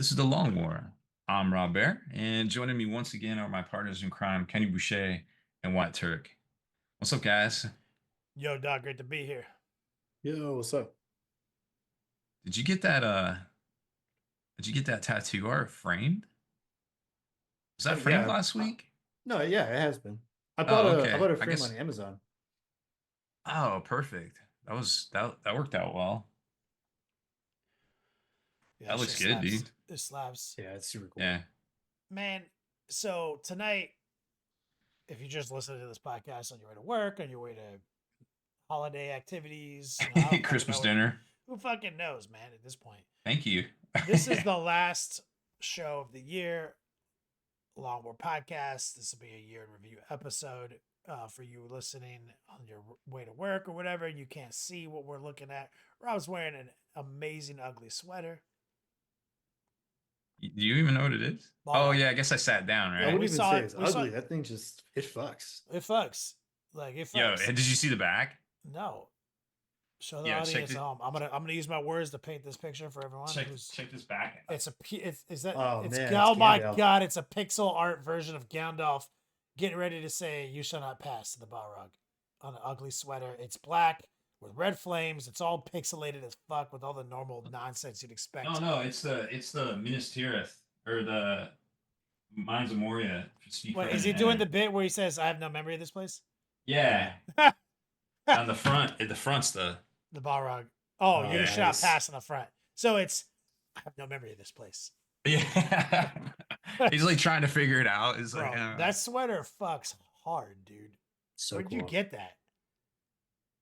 This is the Long War. I'm Rob Baer, and joining me once again are my partners in crime, Kenny Boucher and Wyatt Turk. What's up, guys? Yo, Doc, great to be here. Yo, what's up? Did you get that did you get that tattoo art framed? Was that framed Yeah. last week? No, yeah, it has been. I bought Oh, a I okay. bought a I frame on guess Amazon. oh, perfect. That worked out well. Yeah, That that looks shit good, slaps. dude. It slaps. Yeah, it's super cool. Yeah. Man, so tonight, if you just listen to this podcast on your way to work, on your way to holiday activities, I don't fucking Christmas know. dinner. Who fucking knows, man, at this point? Thank you. This is the last show of the year, Long War Podcast. This will be a year in review episode for you listening on your way to work or whatever. You can't see what we're looking at. Rob's wearing an amazing, ugly sweater. Do you even know what it is? Ball Oh rug. yeah, I guess I sat down, I Yeah, right? wouldn't we even saw say it. it's We saw ugly. it. That thing just it fucks. It fucks. Like it Yo, fucks. did you see the back? No. Show the Yeah, check audience the at home. I'm gonna use my words to paint this picture for everyone. check this back out. It's a it's is that Oh it's man, it's oh my Gandalf. god, it's a pixel art version of Gandalf getting ready to say you shall not pass to the Balrog on an ugly sweater. It's black with red flames. It's all pixelated as fuck with all the normal nonsense you'd expect. No, it's the Minas Tirith or the Mines of Moria. Speak for Wait, is him he doing the and bit where he says I have no memory of this place? yeah. the On the front, at the front's the Balrog. Oh, Oh, you shall not yeah. nice. pass in the front. So it's I have no memory of this place. yeah. He's like trying to figure it out. It's like Bro, that sweater fucks hard, dude. So Where'd you cool. get that?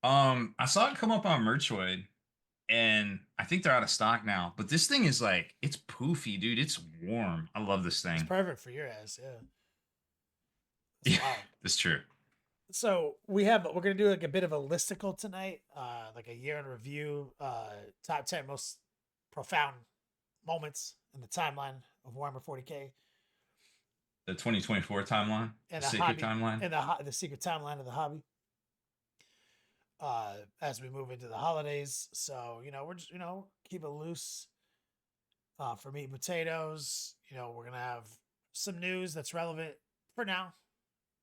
I saw it come up on Merchwood, and I think they're out of stock now. But this thing is like it's poofy, dude. It's warm. I love this It's thing. perfect for your ass, yeah. It's Yeah, wild. that's true. So we're gonna do like a bit of a listicle tonight, like a year in review, top 10 most profound moments in the timeline of Warhammer 40k The 2024 timeline, the and the sacred hobby timeline. and the secret timeline of the hobby. As we move into the holidays, so we're just keep it loose. For meat and potatoes, we're gonna have some news that's relevant for now,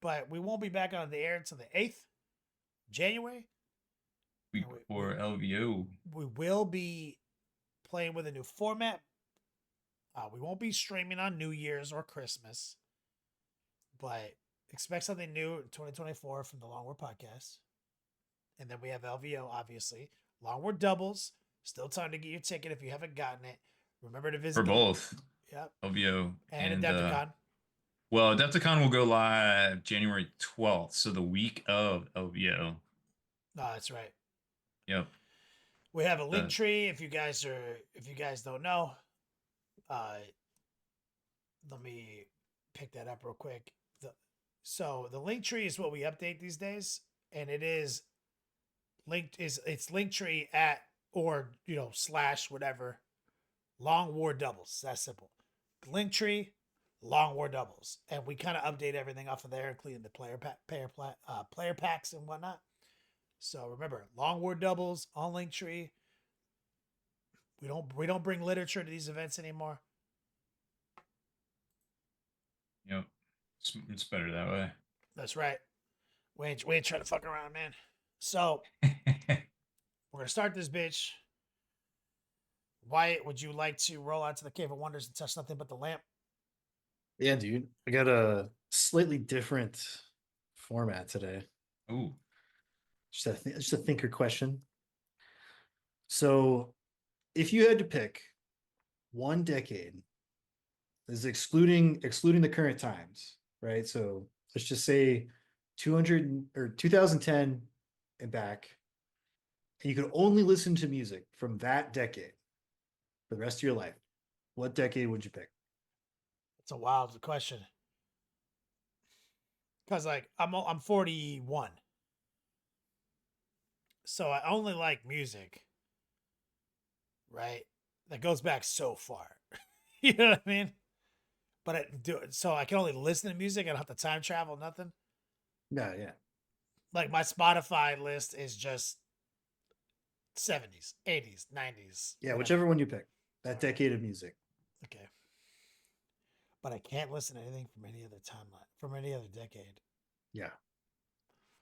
but we won't be back on the air until the 8th January. Week And before LVO. we will be playing with a new format. We won't be streaming on New Year's or Christmas, but expect something new in 2024 from the Long War Podcast. And then we have LVO, obviously. Long War doubles. Still time to get your ticket if you haven't gotten it. Remember to visit For both Yep. LVO And and Adepticon. well, Adepticon will go live January 12th, so the week of LVO. No, that's right. Yep. We have a link tree if you guys don't know. Let me pick that up real quick. So the link tree is what we update these days, and it is it's link tree at or / whatever Long War doubles. That's simple. Link tree, Long War doubles, and we kind of update everything off of there, including the player packs and whatnot. So remember, Long War doubles on Linktree. We don't bring literature to these events anymore. Yep. It's better that way. That's right. We ain't trying to fuck around, man. So we're gonna start this bitch. Wyatt, would you like to roll out to the Cave of Wonders and touch nothing but the lamp? Yeah, dude. I got a slightly different format today. Ooh. Just a thinker question. So, if you had to pick one decade, this is excluding the current times, right? So let's just say 200 or 2010 and back, and you could only listen to music from that decade for the rest of your life. What decade would you pick? It's a wild question. Cause like I'm 41, so I only like music, right? That goes back so far. You know what I mean? But so I can only listen to music. I don't have to time travel, nothing. No, yeah. Like my Spotify list is just 70s, 80s, 90s. Yeah, whatever. whichever one you pick. That decade of music. Okay. But I can't listen to anything from any other timeline, from any other decade. Yeah.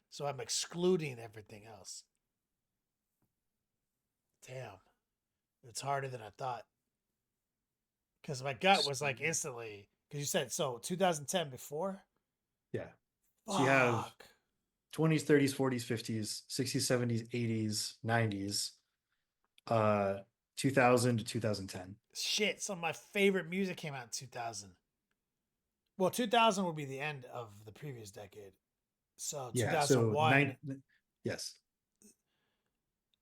So I'm excluding everything else. Damn. It's harder than I thought. Because my gut was like instantly, because you said, so 2010 before? Yeah. Fuck. So you have 20s, 30s, 40s, 50s, 60s, 70s, 80s, 90s, 2000 to 2010. Shit, some of my favorite music came out in 2000. Well, 2000 would be the end of the previous decade. So Yeah. So 2001. yes.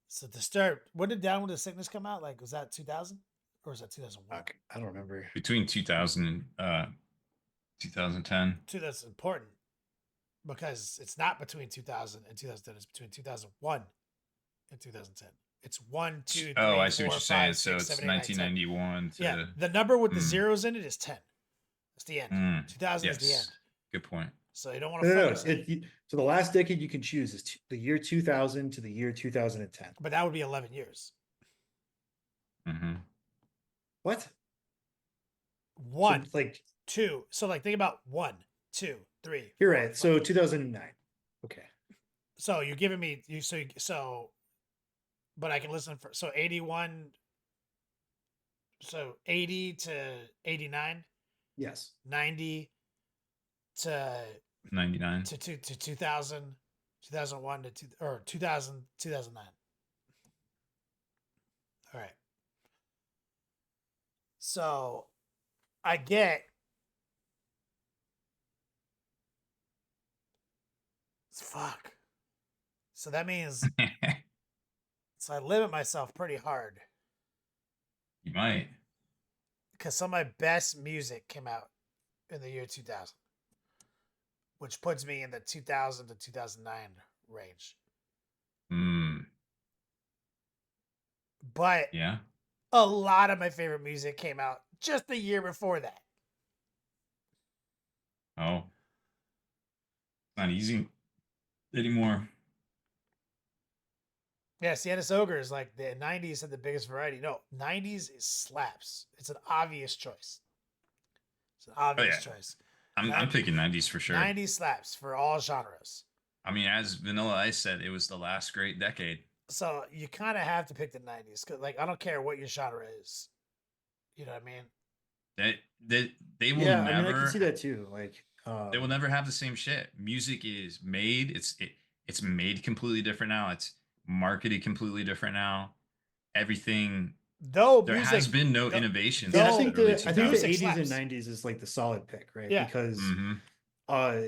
So Disturbed. When did Down with the Sickness come out? Like, was that 2000 or was that 2001? Okay, I don't remember. Between 2000 and 2010. That's important because it's not between 2000 and 2010. It's between 2001 and 2010. It's 1, 2, 3, Oh, I 4, see what you're 5, saying. 6, So it's 7, 8, 9, 10. 1991 to Yeah, the number with the Mm. zeros in it is 10. That's the end. 2000 is the Yes. end. Good point. So you don't want to No, focus. so the last decade you can choose is the year 2000 to the year 2010. But that would be 11 years. Mm-hmm. What? One, So, like, 2. So like think about 1, 2, 3. you're 4, right. 5. So 2009. Okay. So you're giving me but I can listen for 81. So 80 to 89, Yes. 90 to 99. to 2000, 2001 to 2000, 2009. All right. So I get fuck. So that means so I limit myself pretty hard You might. because some of my best music came out in the year 2000, which puts me in the 2000 to 2009 range. Mm. But Yeah. a lot of my favorite music came out just the year before that. Oh. Not easy anymore. Yeah, Sienna's Ogre is like the 90s had the biggest variety. No, 90s is slaps. It's an obvious choice. It's an obvious choice. I'm picking 90s for sure. 90s slaps for all genres. I mean, as Vanilla Ice said, it was the last great decade. So you kind of have to pick the 90s because, like, I don't care what your genre is. You know what I mean? They will Yeah, never. I mean, I can see that too. Like, They will never have the same shit. Music is made. It's made completely different now. It's marketed completely different now. Everything. Though There music has been no innovation yeah, since I think the early I think the 2000s. 80s slaps. and 90s is like the solid pick, right? Yeah. Because Mhm.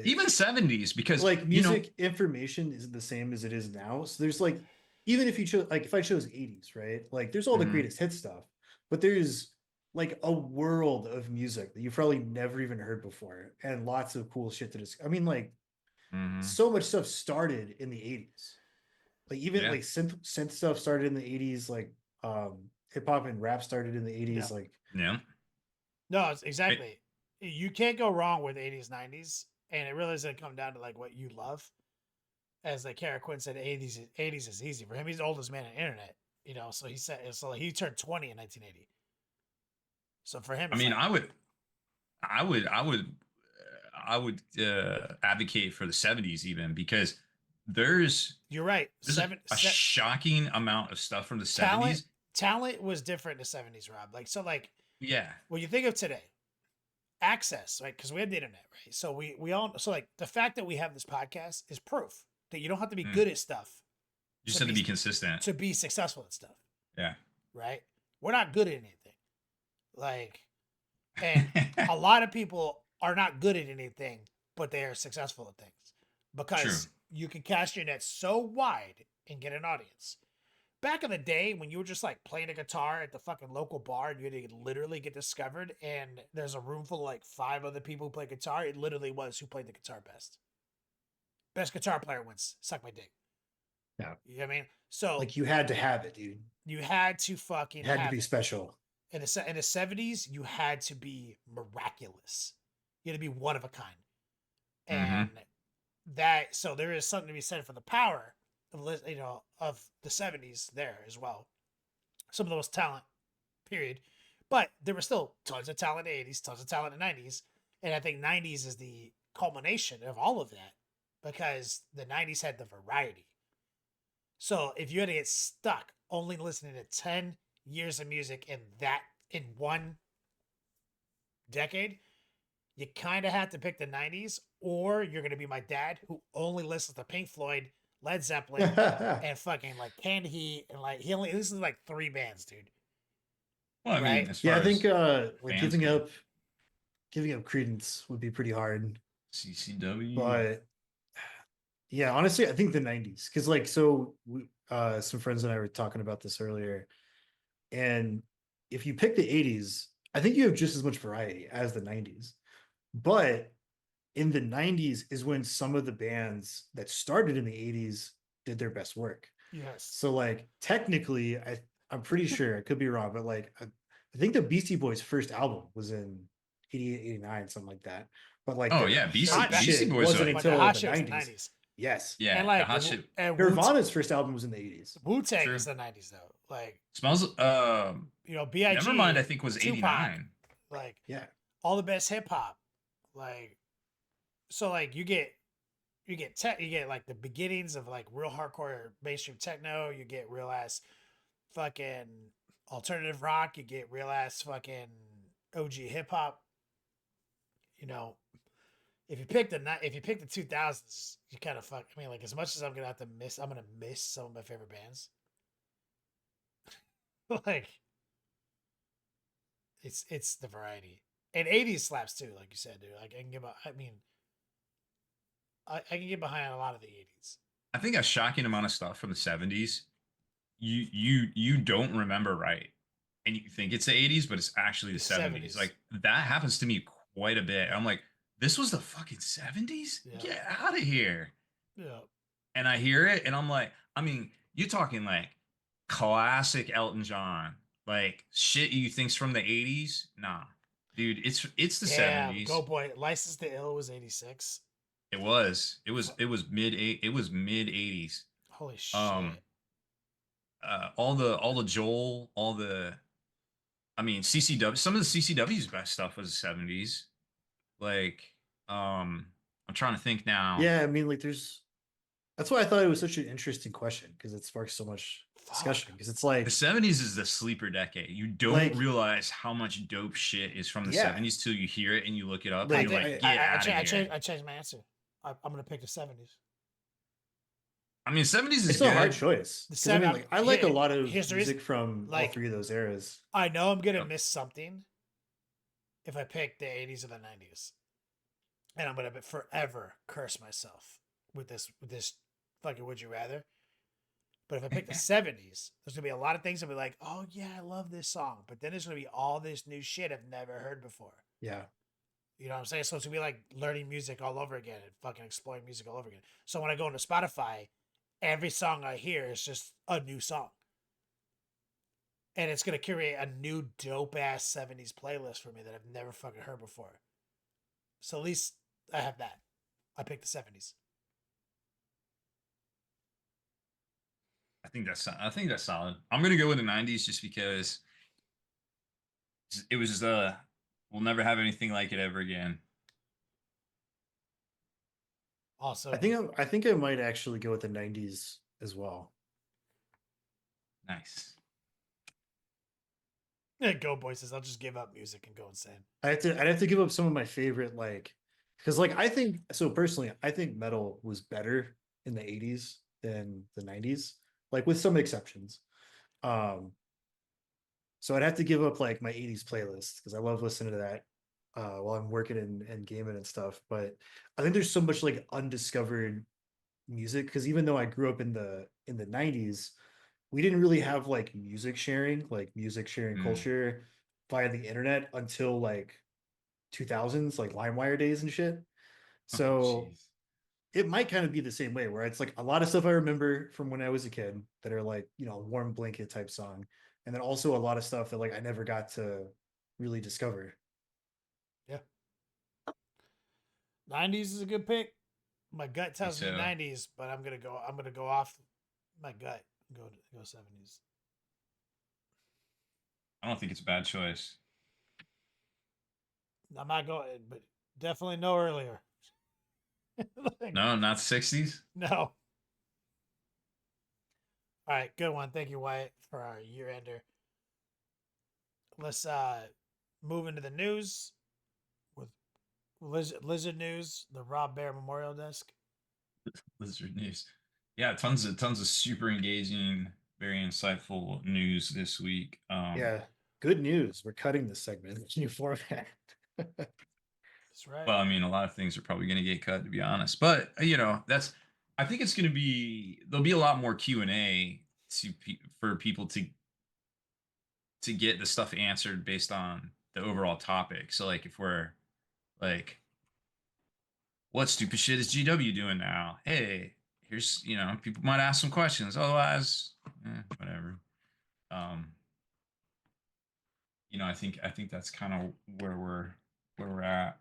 Even 70s, because like music information isn't the same as it is now. So there's like, even if you chose, like if I chose 80s, right? Like there's all the Mhm. greatest hit stuff, but there's like a world of music that you've probably never even heard before, and lots of cool shit to discuss. I mean, like Mhm. so much stuff started in the 80s. Like even Yeah. like synth stuff started in the 80s, like hip hop and rap started in the 80s. Yeah. Like Yeah. No, it's exactly. You can't go wrong with 80s, 90s, and it really doesn't come down to like what you love. As like Kara Quinn said, 80s is easy for him. He's the oldest man on the internet, you know. So he said, so he turned 20 in 1980. So for him, I it's mean, like, I would advocate for the 70s even, because there's you're right. a shocking amount of stuff from the talent 70s. talent was different in the 70s, Rob. Like, so like Yeah. when you think of today, access, right? Because we have the internet, right? So we all, so like the fact that we have this podcast is proof that you don't have to be good at stuff. You just have to be consistent to be successful at stuff. Yeah. Right? We're not good at anything. Like, and a lot of people are not good at anything, but they are successful at things because you can cast your net so wide and get an audience. Back in the day when you were just like playing a guitar at the fucking local bar and you had to literally get discovered and there's a room full of like 5 other people who play guitar, it literally was who played the guitar best. Best guitar player wins. Suck my dick. Yeah. You know what I mean? So like you had to have it, dude. You had to fucking it had have to be it. special. In the 70s, you had to be miraculous. You had to be one of a kind. And that, so there is something to be said for the power of, you know, of the 70s there as well. Some of the most talent, period. But there were still tons of talent in the 80s, tons of talent in the 90s. And I think 90s is the culmination of all of that because the 90s had the variety. So if you had to get stuck only listening to 10 years of music in one decade, you kind of have to pick the 90s, or you're going to be my dad who only listens to Pink Floyd, Led Zeppelin, and fucking like Canned Heat, and like he only listens to like 3 bands, dude. Well, I mean, Right? as Yeah, far I think as like bands go, giving up Credence would be pretty hard. CCW. But yeah, honestly, I think the 90s. Because like some friends and I were talking about this earlier. And if you pick the 80s, I think you have just as much variety as the 90s. But in the 90s is when some of the bands that started in the 80s did their best work. Yes. So like technically, I'm pretty sure, I could be wrong, but like I think the Beastie Boys' first album was in 88, 89, something like that. But like Oh their yeah, hot Beastie shit Boys are wasn't like, But the until hot the shit was the 90s. 90s. Yes. yeah, And the like hot shit. Nirvana's first album was in the 80s. Wu Tang True. is the 90s though. Like, Smells. you know, B.I.G., Nevermind. I think was Tupac, 89. like Yeah. all the best hip hop. Like, so like you get like the beginnings of like real hardcore mainstream techno. You get real ass fucking alternative rock. You get real ass fucking OG hip hop. You know, if you pick the 2000s, you kind of fuck. I mean, like as much as I'm gonna miss some of my favorite bands. Like it's the variety, and 80s slaps too, like you said, dude. Like I can get behind a lot of the 80s. I think a shocking amount of stuff from the 70s. You don't remember right, and you think it's the 80s, but it's actually the 70s. 70s. Like that happens to me quite a bit. I'm like, this was the fucking 70s. Yeah. Get out of here. Yeah. And I hear it, and I'm like, I mean, you're talking like classic Elton John, like shit you think's from the 80s. Nah, dude, it's the Damn, 70s. go boy. License to Ill was 86. It was mid 80s. Holy Um, shit. all the Joel, all the, I mean, CCW, some of the CCW's best stuff was the 70s. Like, I'm trying to think now. Yeah, I mean, like that's why I thought it was such an interesting question because it sparks so much discussion. Fuck. Because it's The like, 70s is the sleeper decade. You don't like, realize how much dope shit is from the yeah, 70s till you hear it and you look it up Like, and you're like, I- get out of here. I changed my answer. I'm gonna pick the 70s. I mean, 70s is it's a hard good. choice. The 'Cause I mean, seven. like, I like a lot of Here's the reason. music from all Like, three of those eras. I know I'm gonna Yep. miss something if I pick the 80s or the 90s, and I'm gonna forever curse myself with this fucking would you rather. But if I pick the 70s, there's gonna be a lot of things I'll be like, oh yeah, I love this song. But then there's gonna be all this new shit I've never heard before. Yeah. You know what I'm saying? So it's gonna be like learning music all over again and fucking exploring music all over again. So when I go into Spotify, every song I hear is just a new song. And it's gonna create a new dope ass 70s playlist for me that I've never fucking heard before. So at least I have that. I picked the 70s. I think that's solid. I'm gonna go with the 90s just because it was we'll never have anything like it ever again. Also, I think I might actually go with the 90s as well. Nice. Go boys says I'll just give up music and go insane. I'd have to give up some of my favorite, like, because like I think so personally, I think metal was better in the 80s than the 90s, like with some exceptions. So I'd have to give up like my 80s playlist because I love listening to that while I'm working and gaming and stuff. But I think there's so much like undiscovered music because even though I grew up in the 90s, we didn't really have like music sharing Mm. culture via the internet until like 2000s, like LimeWire days and shit. Oh, So jeez. it might kind of be the same way where it's like a lot of stuff I remember from when I was a kid that are like, warm blanket type song. And then also a lot of stuff that like I never got to really discover. Yeah. 90s is a good pick. My gut tells me so. 90s, but I'm gonna go off my gut. Go 70s. I don't think it's a bad choice. I'm not going, but definitely no earlier. Like, No, not 60s. no. All right, good one. Thank you, Wyatt, for our year ender. Let's move into the news with Lizard News, the Rob Baer Memorial Desk. Lizard news. Yeah, tons of super engaging, very insightful news this week. Yeah, good news. We're cutting this segment in the new format. That's right. Well, I mean, a lot of things are probably going to get cut, to be honest. But that's. I think it's going to be. There'll be a lot more Q&A for people to get the stuff answered based on the overall topic. So, like, if we're like, what stupid shit is GW doing now? Hey, here's people might ask some questions. Otherwise, whatever. Um, I think that's kind of where we're at.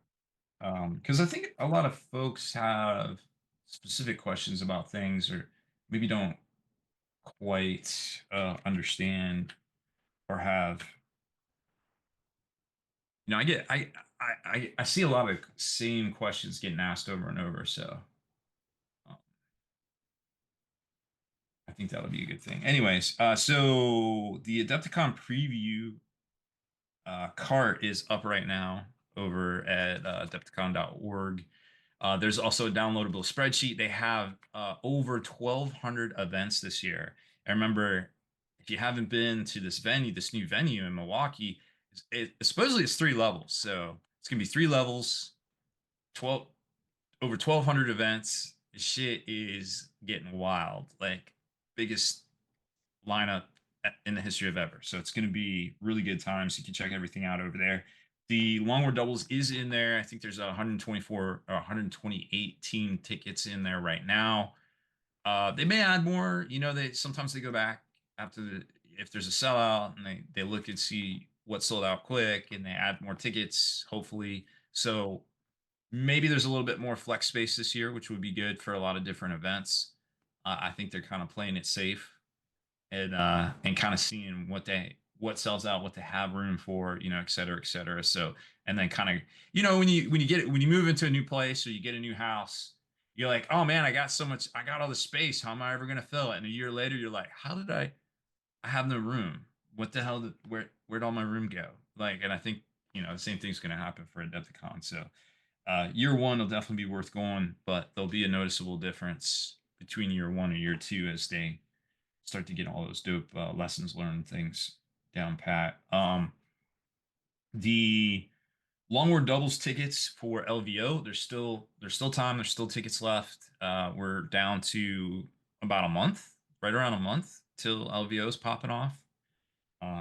Because I think a lot of folks have specific questions about things, or maybe don't quite understand, or have. I get I see a lot of same questions getting asked over and over. So um, I think that'll be a good thing. Anyways, so the Adepticon preview cart is up right now over at adepticon.org. There's also a downloadable spreadsheet. They have over 1,200 events this year. And remember, if you haven't been to this new venue in Milwaukee, supposedly it's 3 levels. So it's gonna be 3 levels, 12 over 1,200 events. Shit is getting wild. Like, biggest lineup in the history of ever. So it's going to be really good times. You can check everything out over there. The Long War Doubles is in there. I think there's 124 or 128 team tickets in there right now. They may add more. They sometimes they go back after if there's a sellout, and they look and see what sold out quick, and they add more tickets, hopefully. So maybe there's a little bit more flex space this year, which would be good for a lot of different events. I think they're kind of playing it safe, and kind of seeing what sells out, what they have room for, et cetera, et cetera. So, and then kind of, when you move into a new place or you get a new house, you're like, oh man, I got all the space. How am I ever going to fill it? And a year later, you're like, how did I have no room? What the hell where'd all my room go? Like, and I think, the same thing's going to happen for Adepticon. So, year one will definitely be worth going, but there'll be a noticeable difference between year one and year two as they start to get all those dope lessons learned things down pat. The Long War Doubles tickets for LVO, there's still time. There's still tickets left. We're down to about a month, right around a month till LVO is popping off.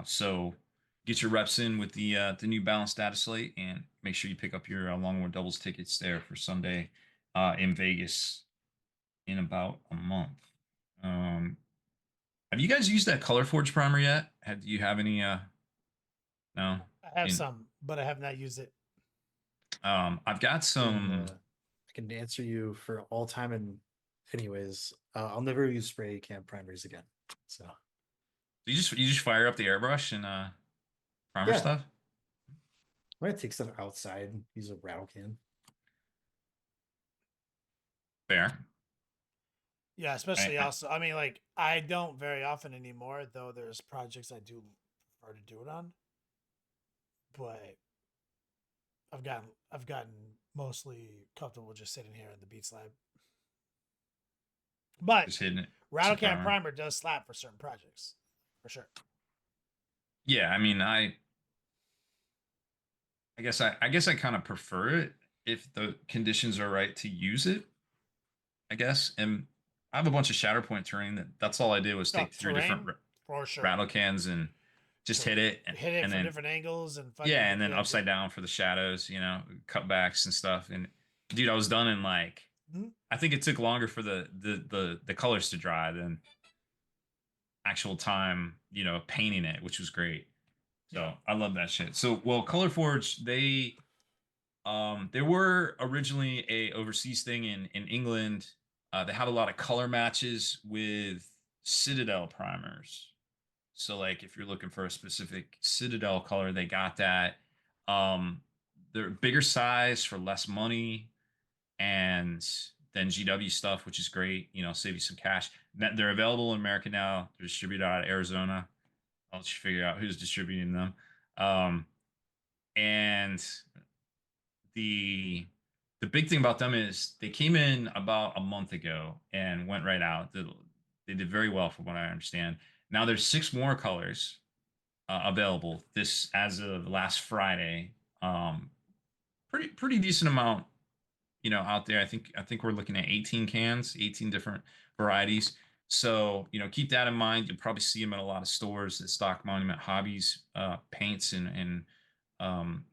So get your reps in with the new balanced data slate, and make sure you pick up your Long War Doubles tickets there for Sunday in Vegas in about a month. Have you guys used that Color Forge primer yet? Do you have any? No. I have some, but I have not used it. I've got some. I can answer you for all time, and anyways, I'll never use spray can primers again. So You just fire up the airbrush and primer Yeah. stuff. I'm gonna take stuff outside and use a rattle can. Fair. Yeah, especially also. I mean, like, I don't very often anymore, though. There's projects I do prefer to do it on, but I've gotten mostly comfortable just sitting here in the Beats Lab. But Just hitting it. rattle can primer does slap for certain projects, for sure. Yeah, I mean, I guess I kind of prefer it if the conditions are right to use it. I guess, and I have a bunch of Shatterpoint terrain that's all I did was take 3 different for sure rattle cans and just hit it from then different angles and and then upside down for the shadows, cutbacks and stuff. And dude, I was done in like I think it took longer for the colors to dry than actual time, painting it, which was great. So I love that shit. So Color Forge, they were originally a overseas thing in England. They have a lot of color matches with Citadel primers. So like if you're looking for a specific Citadel color, they got that. Um, they're bigger size for less money, and then GW stuff, which is great. Save you some cash. They're available in America now. They're distributed out of Arizona. I'll let you figure out who's distributing them. And the the big thing about them is they came in about a month ago and went right out. They did very well, from what I understand. Now there's 6 more colors available. This as of last Friday. Pretty decent amount, out there. I think we're looking at 18 cans, 18 different varieties. So, keep that in mind. You'll probably see them at a lot of stores that stock Monument Hobbies paints and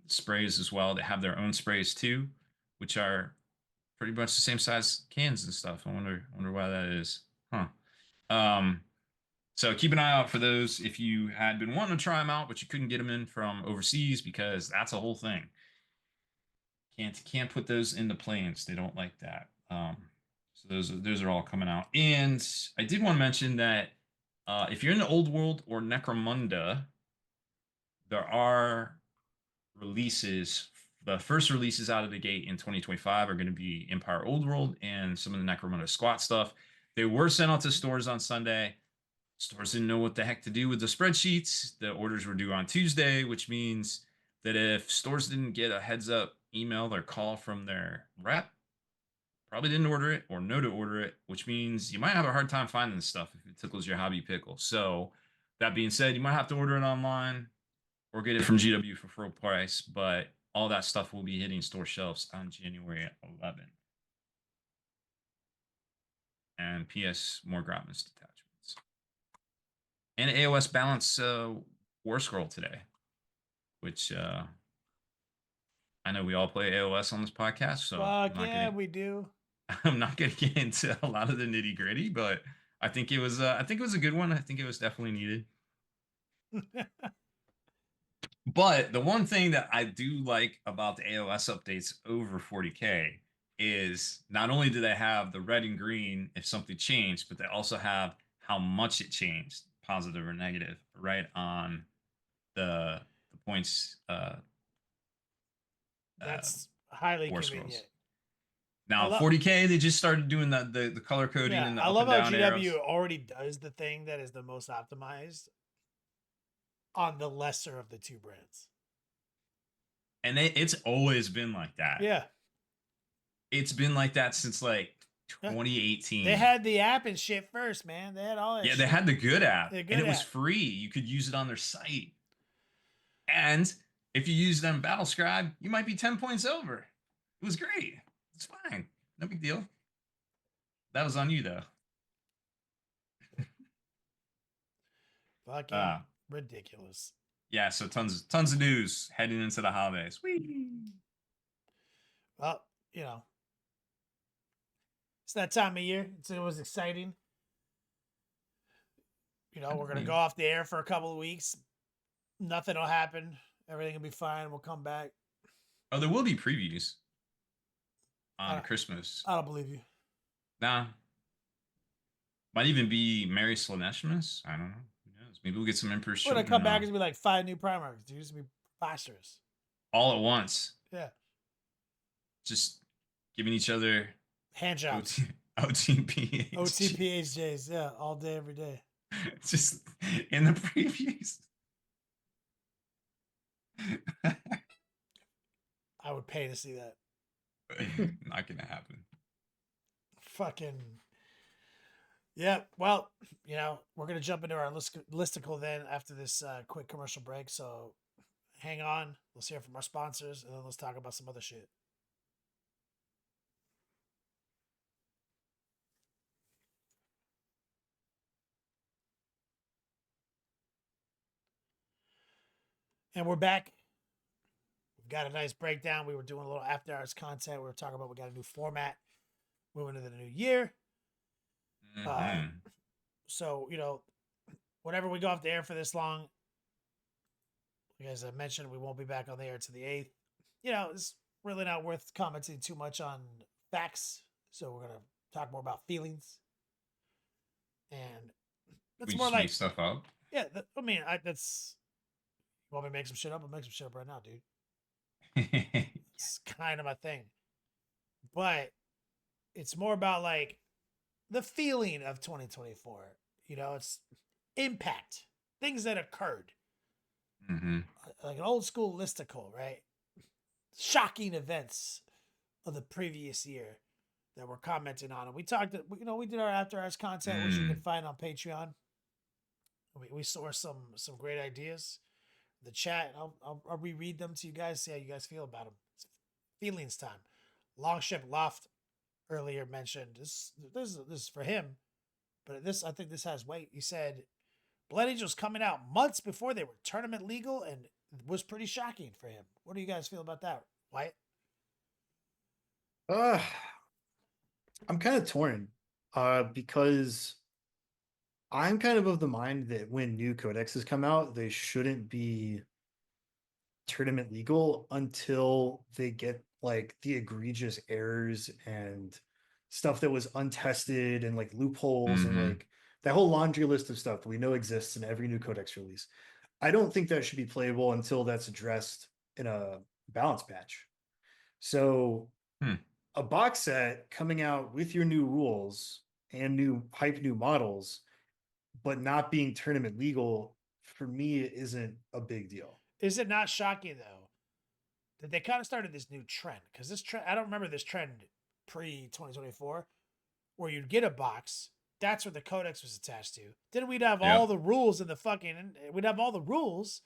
sprays as well. They have their own sprays too, which are pretty much the same size cans and stuff. I wonder why that is. Huh. Um, so keep an eye out for those if you had been wanting to try them out, but you couldn't get them in from overseas, because that's a whole thing. Can't put those in the planes. They don't like that. So those are all coming out. And I did want to mention that if you're in the Old World or Necromunda, there are releases. The first releases out of the gate in 2025 are going to be Empire Old World and some of the Necromunda squat stuff. They were sent out to stores on Sunday. Stores didn't know what the heck to do with the spreadsheets. The orders were due on Tuesday, which means that if stores didn't get a heads up email or call from their rep, probably didn't order it or know to order it, which means you might have a hard time finding this stuff if it tickles your hobby pickle. So that being said, you might have to order it online or get it from GW for full price, but all that stuff will be hitting store shelves on January 11th. And PS, more Grotman's detachments. And AOS Balance War Scroll today, which I know we all play AOS on this podcast, so Fuck yeah, we do. I'm not gonna get into a lot of the nitty gritty, but I think it was a good one. I think it was definitely needed. But the one thing that I do like about the AOS updates over 40k is not only do they have the red and green if something changed, but they also have how much it changed, positive or negative, right on the points. That's highly War convenient. Scrolls. Now 40k, they just started doing the color coding and the I up love and how down GW arrows. already does the thing that is the most optimized on the lesser of the two brands. And it's always been like that. Yeah. It's been like that since like 2018. They had the app and shit first, man. They had all that shit. They had the good app. And it was free. You could use it on their site. And if you use them Battle Scribe, you might be 10 points over. It was great. It's fine. No big deal. That was on you though. Fucking ridiculous. Yeah, so tons of news heading into the holidays. Whee! Well, it's that time of year. It was exciting. We're gonna go off the air for a couple of weeks. Nothing will happen. Everything will be fine. We'll come back. Oh, there will be previews on Christmas. I don't believe you. Nah. Might even be Merry Slaneshmas. I don't know. Who knows? Maybe we'll get some Emperor's Children. We're gonna come back and be like 5 new Primarchs. Dude, it's gonna be preposterous. All at once. Yeah. Just giving each other handjobs. OTPHJs. OTPHJs, yeah, all day, every day. Just in the previews. I would pay to see that. Not gonna happen. Fucking. Yeah, well, we're gonna jump into our listicle then after this quick commercial break. So hang on. Let's hear from our sponsors, and then let's talk about some other shit. And we're back. We've got a nice breakdown. We were doing a little after hours content. We were talking about we got a new format moving into the new year. Mm-hmm. So, whenever we go off the air for this long, as I mentioned, we won't be back on the air to the 8th. It's really not worth commenting too much on facts. So we're going to talk more about feelings. And it's more like stuff up. Yeah, I mean, that's. You want me to make some shit up? I'll make some shit up right now, dude. It's kind of my thing. But it's more about like the feeling of 2024. You know, it's impact, things that occurred, Hmm. like an old school listicle, right? Shocking events of the previous year that we're commenting on. And we talked, we did our after hours content, which you can find on Patreon. We saw some great ideas. The chat, I'll reread them to you guys, see how you guys feel about them. It's feelings time. Longship Loft earlier mentioned this is for him, but I think this has weight. He said Blood Angels coming out months before they were tournament legal and was pretty shocking for him. What do you guys feel about that, Wyatt? Uh, I'm kind of torn, because I'm kind of the mind that when new codexes come out, they shouldn't be tournament legal until they get like the egregious errors and stuff that was untested and like loopholes and Hmm. like that whole laundry list of stuff that we know exists in every new codex release. I don't think that should be playable until that's addressed in a balance patch. So Hmm. a box set coming out with your new rules and new models, but not being tournament legal for me isn't a big deal. Is it not shocking though that they kind of started this new trend? Because this trend, I don't remember this trend pre 2024, where you'd get a box. That's where the codex was attached to. Then we'd have all Yep. the rules in the fucking. We'd have all the rules,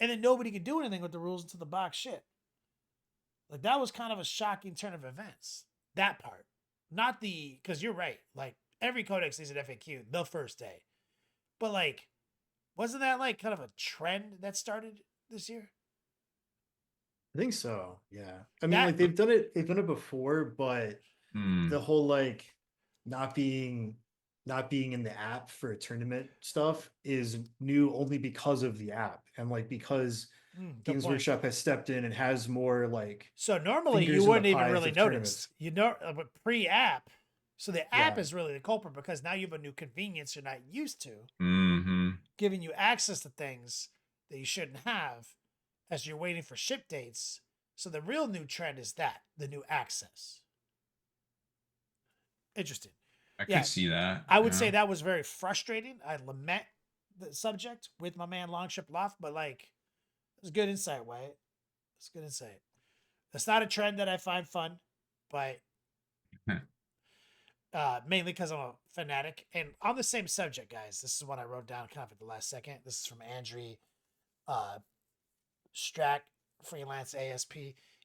and then nobody could do anything with the rules until the box shit. Like that was kind of a shocking turn of events. That part, not the because you're right. Like every codex needs an FAQ the first day, but like, wasn't that like kind of a trend that started this year? I think so. Yeah. I mean, That like they've done it before, but the Hmm. whole like not being not being in the app for a tournament stuff is new only because of the app and like because good Games point. Workshop has stepped in and has more like So normally you fingers in the wouldn't even pies really of notice. tournaments. You know, but pre-app. So the app Yeah. is really the culprit because now you have a new convenience you're not used to, Hmm. giving you access to things that you shouldn't have as you're waiting for ship dates. So the real new trend is that the new access. Interesting. I Yeah, could see that. I would say Yeah. that was very frustrating. I lament the subject with my man Longship Loft, but like it was good insight, Wyatt. It's good insight. It's not a trend that I find fun, but mainly because I'm a fanatic. And on the same subject, guys, this is what I wrote down kind of at the last second. This is from Andre uh, Strack, freelance ASP.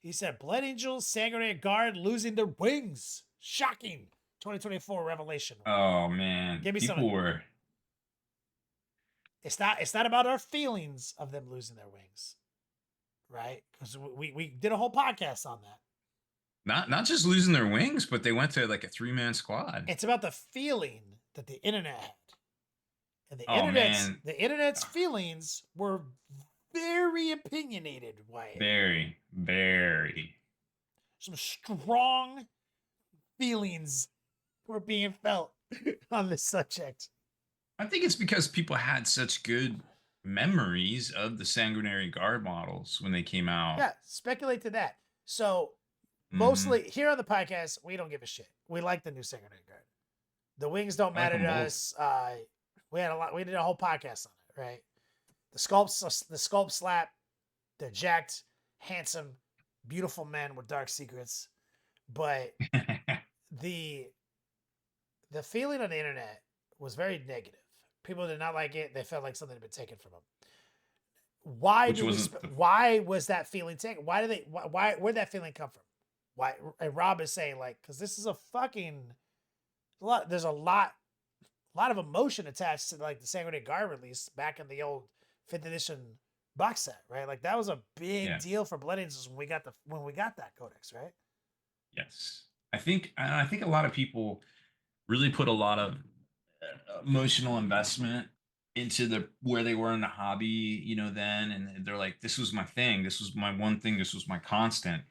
He said, Blood Angels, Sangre Guard losing their wings. Shocking. 2024 revelation. Oh man, Give me some. people were It's not about our feelings of them losing their wings, right? Because we did a whole podcast on that. not just losing their wings, but they went to like a 3-man squad. It's about the feeling that the internet had. And Oh man, the internet's feelings were very opinionated, Wyatt. very, very. Some strong feelings were being felt on this subject. I think it's because people had such good memories of the Sanguinary Guard models when they came out. Yeah, speculate to that. So Hmm. mostly here on the podcast, we don't give a shit. We like the new Secondary Guard. The wings don't I like matter them to both. us. We did a whole podcast on it, right? The sculpt slap, they're jacked, handsome, beautiful men with dark secrets. But the the feeling on the internet was very negative. People did not like it. They felt like something had been taken from them. Why Which do we? wasn't the Why was that feeling taken? Why did they? Why? Where'd that feeling come from? Why? And Rob is saying like, because this is a fucking lot. There's a lot of emotion attached to like the Sangre Guard release back in the old fifth edition box set, right? Like that was a big yeah. deal for Blood Angels when we got that codex, right? Yes. I think a lot of people really put a lot of emotional investment into the where they were in the hobby, then, and they're like, this was my thing, this was my one thing, this was my constant.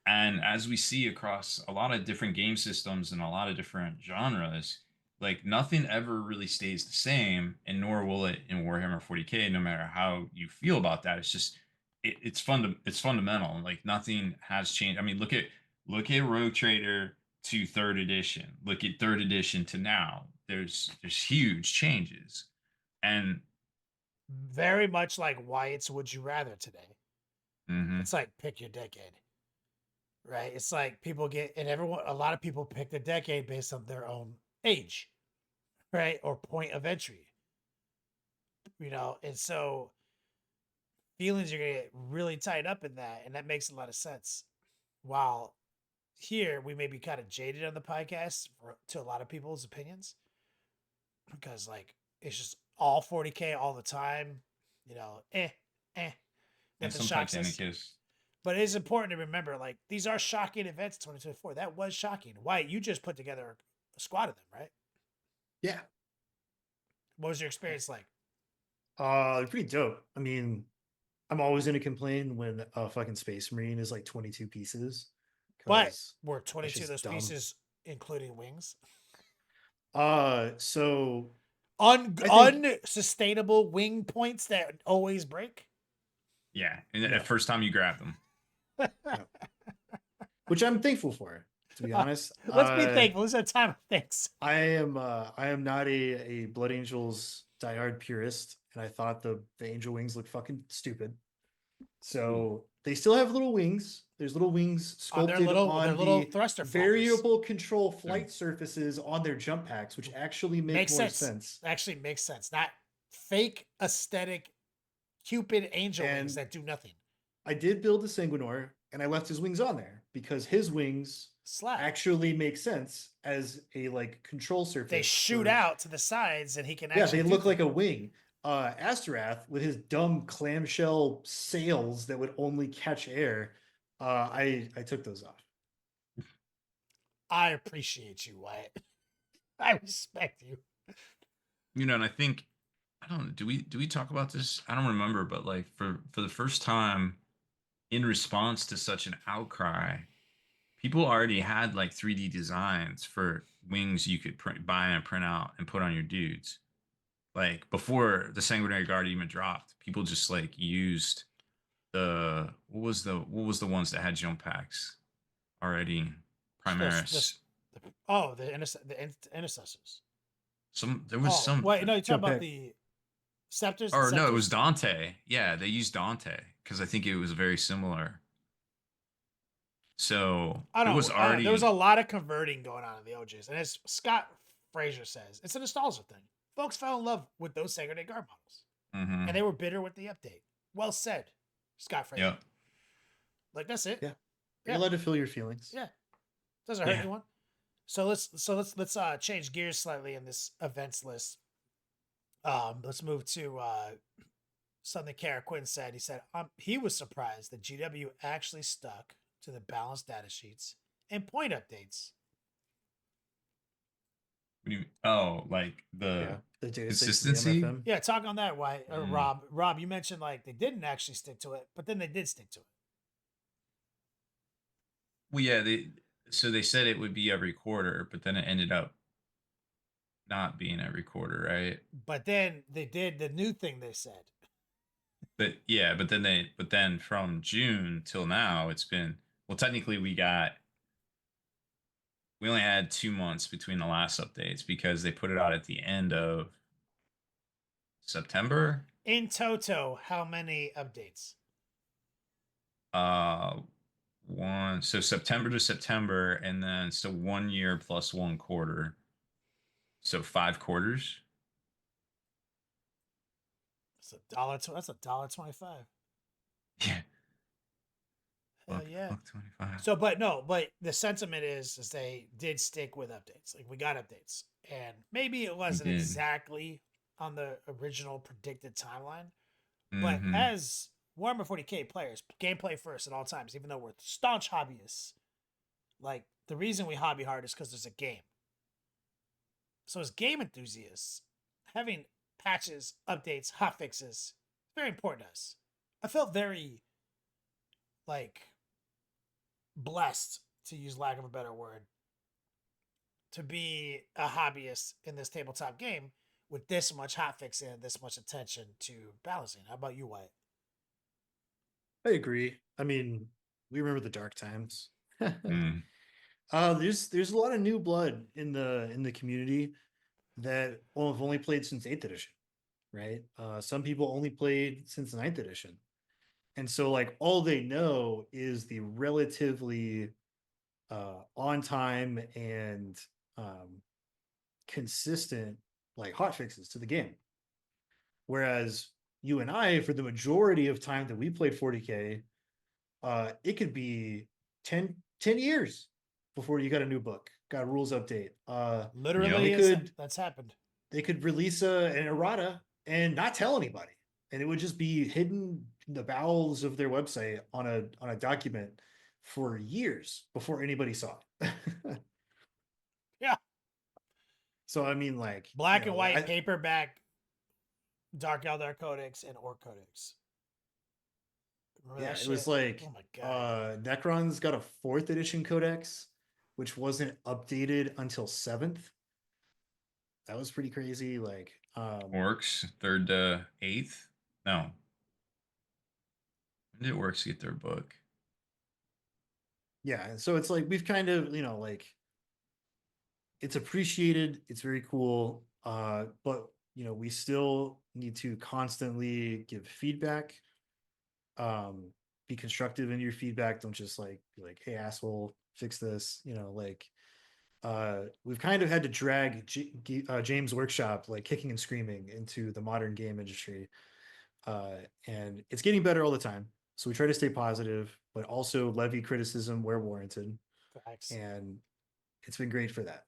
And as we see across a lot of different game systems and a lot of different genres, Like nothing ever really stays the same, and nor will it in Warhammer 40k. No matter how you feel about that, it's just it's fundamental. Like nothing has changed. I mean, look at Rogue Trader to third edition. Look at third edition to now. There's huge changes, and Very much like Wyatt's Would You Rather today. mhm. It's like pick your decade, right? It's like people get, and everyone, a lot of people pick the decade based on their own age, right? Or point of entry, and so feelings are going to get really tied up in that. And that makes a lot of sense. While here, we may be kind of jaded on the podcast to a lot of people's opinions because, like, it's just all 40K all the time, eh, eh. And Nothing some shocks us. Titanicus. But it is important to remember, like, these are shocking events 2024. That was shocking. Wyatt, you just put together a squad of them, right? Yeah. What was your experience like? Pretty dope. I mean, I'm always gonna complain when a fucking Space Marine is like 22 pieces. But 'Cause were that's 22 of just those dumb. pieces including wings? So I think Unsustainable wing points that always break? Yeah, and No. the first time you grab them. which I'm thankful for, to be honest. Let's be thankful. This is a time of thanks. I am not a Blood Angels diehard purist, and I thought the angel wings looked fucking stupid. So they still have little wings. There's little wings On their sculpted little- on their little the thruster flappers. variable control flight surfaces on their jump packs, which actually make Makes more sense. sense. Actually makes sense. Not fake aesthetic Cupid angel wings And that do nothing. I did build the Sanguinor, and I left his wings on there because his wings Slap. actually make sense as a like control surface. They shoot for- out to the sides, and he can Yeah, actually. they look like a wing. Asterath with his dumb clamshell sails that would only catch air. I took those off. I appreciate you, Wyatt. I respect you. And I think I don't know, do we talk about this? I don't remember, but like for the first time in response to such an outcry, people already had like 3D designs for wings you could buy and print out and put on your dudes. Like before the Sanguinary Guard even dropped, people just like used what was the ones that had jump packs already? Primaris. The intercessors. There was some. Wait, no, you're talking Jump about pack. the scepters. Or the no, it was scepters? Dante. Yeah, they used Dante because I think it was very similar. So I it don't was know. already. There was a lot of converting going on in the OGs, and as Scott Fraser says, it's a nostalgia thing. Folks fell in love with those Sacred Guard models, Mhm. and they were bitter with the update. Well said, Scott Fraser. Yep. Like that's it. Yeah. Yeah. You're allowed to feel your feelings. Yeah. Doesn't hurt Yeah. anyone. So let's change gears slightly in this events list. Let's move to something Kara Quinn said. He said he was surprised that GW actually stuck to the balanced data sheets and point updates. What do you? Oh, like Yeah. The data consistency? MFM. Yeah, talk on that. Why, Mm. Rob? Rob, you mentioned like they didn't actually stick to it, but then they did stick to it. Well, yeah. They said it would be every quarter, but then it ended up not being every quarter, right? But then they did the new thing they said. But yeah, but then from June till now, it's been technically we only had 2 months between the last updates because they put it out at the end of September. In toto, how many updates? So September to September, and then so 1 year plus 1 quarter, so 5 quarters. That's $1.25. Yeah. Hell Buck- yeah. buck 25. So, but the sentiment is they did stick with updates. Like we got updates, and maybe it wasn't did. exactly on the original predicted timeline, but Mhm. as Warhammer 40k players, gameplay first at all times. Even though we're staunch hobbyists, like the reason we hobby hard is because there's a game. So as game enthusiasts, having patches, updates, hot fixes, is very important to us. I felt very like blessed, to use lack of a better word, to be a hobbyist in this tabletop game with this much hotfixing and this much attention to balancing. How about you, Wyatt? I agree. I mean, we remember the dark times. Mm. There's a lot of new blood in the community that have only played since 8th edition, right? Some people only played since 9th edition. And so like all they know is the relatively on time and consistent like hot fixes to the game. Whereas you and I, for the majority of time that we played 40k, it could be 10 years before you got a new book, got a rules update. Literally, that's happened. They could release an errata and not tell anybody, and it would just be hidden in the bowels of their website on a document for years before anybody saw it. Yeah. So I mean, like black and white paperback, Dark Eldar Codex and Orc Codex. Remember it was like, oh my god, Necron's got a 4th edition codex, which wasn't updated until 7th. That was pretty crazy. Like, Orcs 3rd to 8th. No, when did Orcs get their book? Yeah, so it's like we've kind of, like, it's appreciated. It's very cool, but we still need to constantly give feedback. Be constructive in your feedback. Don't just be like, hey asshole, fix this. We've kind of had to drag James Workshop like kicking and screaming into the modern game industry, and it's getting better all the time. So we try to stay positive, but also levy criticism where warranted. Facts. And it's been great for that.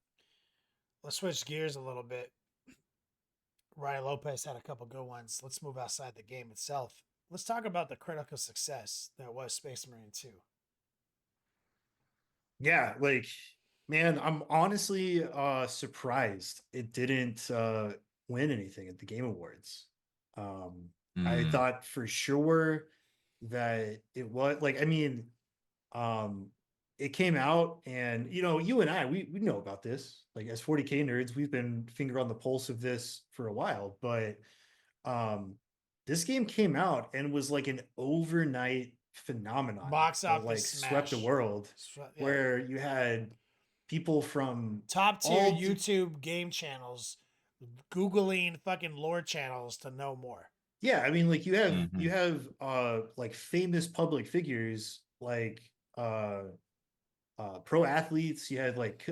Let's switch gears a little bit. Ryan Lopez had a couple good ones. Let's move outside the game itself. Let's talk about the critical success that was Space Marine 2. Yeah, like, man, I'm honestly surprised it didn't win anything at the Game Awards. I thought for sure that it was like, I mean, it came out and you and I we know about this. Like, as 40k nerds, we've been finger on the pulse of this for a while, but this game came out and was like an overnight phenomenon. Box office like smash. Swept the world, where you had people from top tier YouTube game channels Googling fucking lore channels to know more. Yeah, I mean, like, you have like famous public figures like pro athletes. You had like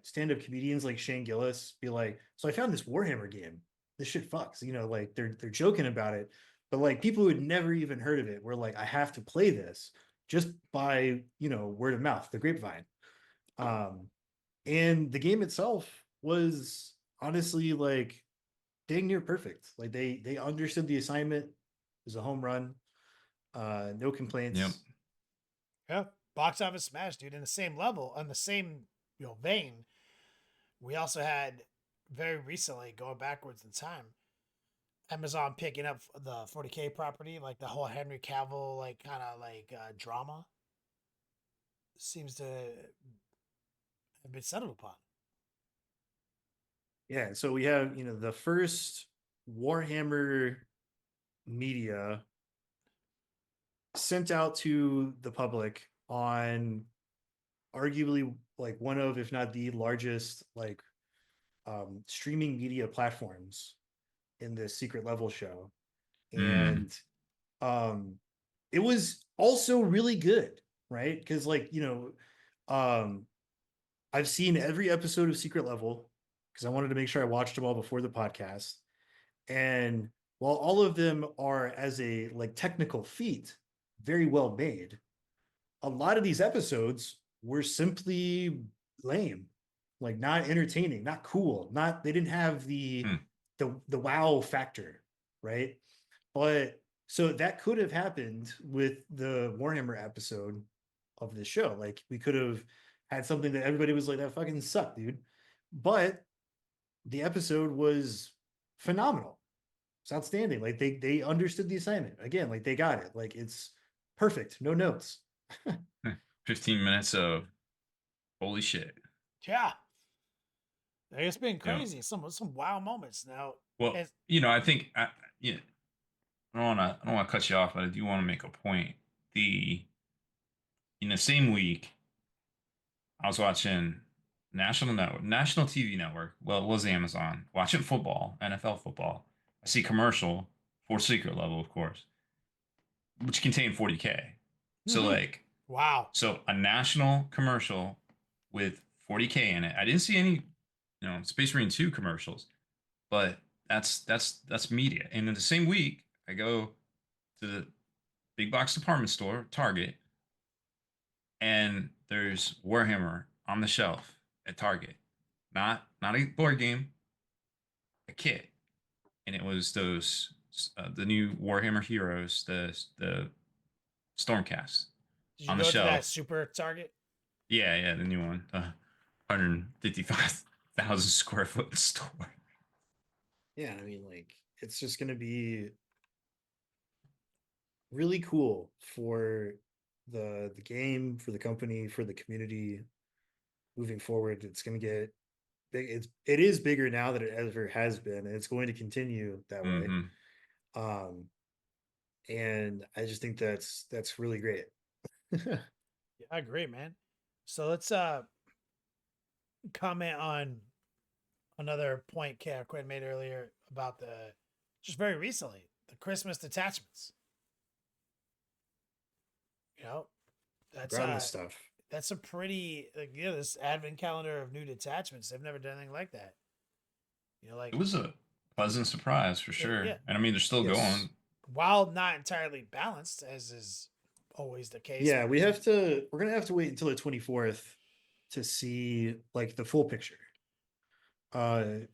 stand-up comedians like Shane Gillis be like, so I found this Warhammer game. This shit fucks. Like, they're joking about it, but like people who had never even heard of it were like, I have to play this just by word of mouth, the grapevine. And the game itself was honestly like dang near perfect. Like, they understood the assignment. It was a home run. No complaints. Yep. Yeah, box office smash, dude. In the same level, on the same vein, we also had very recently, going backwards in time, Amazon picking up the 40k property, like the whole Henry Cavill like kind of like drama seems to have been settled upon. Yeah, so we have the first Warhammer media sent out to the public on arguably like one of, if not the largest, like streaming media platforms in this secret level show. And it was also really good, right? Because like I've seen every episode of Secret Level because I wanted to make sure I watched them all before the podcast. And while all of them are, as a like technical feat, very well made, a lot of these episodes were simply lame, like not entertaining, not cool, they didn't have the wow factor, right? But so that could have happened with the Warhammer episode of the show. Like, we could have had something that everybody was like, that fucking sucked, dude. But the episode was phenomenal. It's outstanding. Like, they understood the assignment. Again, like, they got it. Like, it's perfect. No notes. 15 minutes of holy shit. Yeah. It's been You know, crazy. Some wow moments now. well, As, I think yeah, I don't want to cut you off, but I do want to make a point. The In the same week, I was watching National TV Network. Well, it was Amazon. Watching football, NFL football. I see commercial for Secret Level, of course, which contained 40k. So like, wow. a national commercial with 40k in it. I didn't see any, Space Marine 2 commercials, but that's media. And in the same week, I go to the big box department store, Target, and there's Warhammer on the shelf at Target. Not a board game, a kit, and it was those the new Warhammer heroes, the Stormcast Did you on the go to that shelf. super Target? Yeah, the new one, 155,000 square foot store. Yeah, I mean, like, it's just going to be really cool for the game, for the company, for the community moving forward. It's going to get big. It is bigger now than it ever has been, and it's going to continue that way. Hmm. Um, and I just think that's really great. Yeah, I agree, man. So let's comment on another point Quinn made earlier about the just very recently the Christmas detachments. You know, that's Groundless stuff. that's a pretty this advent calendar of new detachments. They've never done anything like that. It was a pleasant surprise for sure, yeah, and I mean they're still Yes. going. while not entirely balanced, as is always the case. Yeah, we're gonna have to wait until the 24th to see like the full picture. Mm-mm.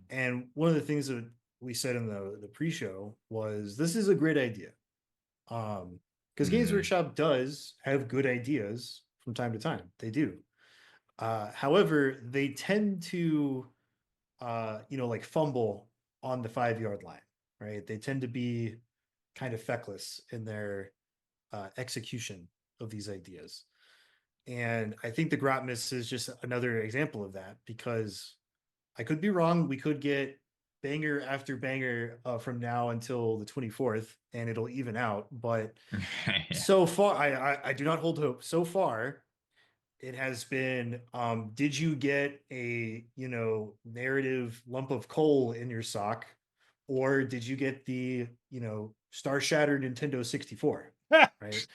And one of the things that we said in the pre-show was this is a great idea. Because Games Mm-hmm. Workshop does have good ideas from time to time. They do. However, they tend to like fumble on the 5 yard line, right? They tend to be kind of feckless in their execution of these ideas. And I think the Grotmus is just another example of that because I could be wrong. We could get banger after banger from now until the 24th and it'll even out. But Yeah. so far, I do not hold hope. So far, it has been did you get a narrative lump of coal in your sock, or did you get the star shattered Nintendo 64, right?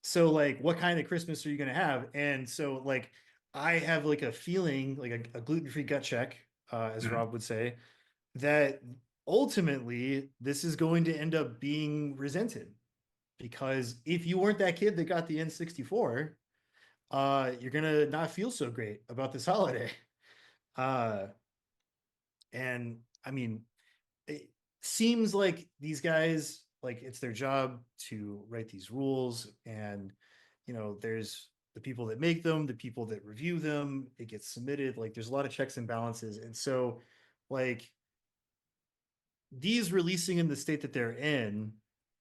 So like what kind of Christmas are you gonna have? And so like I have like a feeling like a gluten-free gut check, as Mhm. Rob would say, that ultimately this is going to end up being resented because if you weren't that kid that got the N64, you're gonna not feel so great about this holiday. Uh, and I mean, it seems like these guys like it's their job to write these rules, and there's the people that make them, the people that review them. It gets submitted. Like there's a lot of checks and balances, and so like these releasing in the state that they're in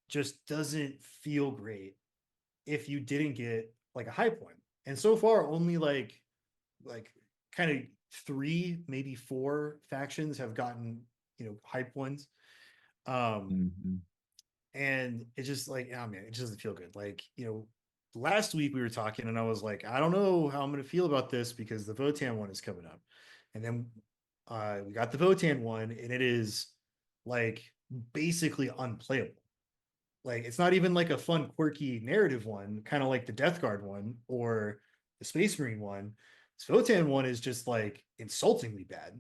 just doesn't feel great if you didn't get like a hype one. And so far, only like kind of three, maybe four factions have gotten hype ones. Um, Mhm. and it's just like, oh man, it just doesn't feel good. Like last week we were talking, and I was like, I don't know how I'm gonna feel about this because the Votan one is coming up, and then we got the Votan one, and it is like basically unplayable. Like it's not even like a fun, quirky narrative one, kind of like the Death Guard one or the Space Marine one. Svotan one is just like insultingly bad.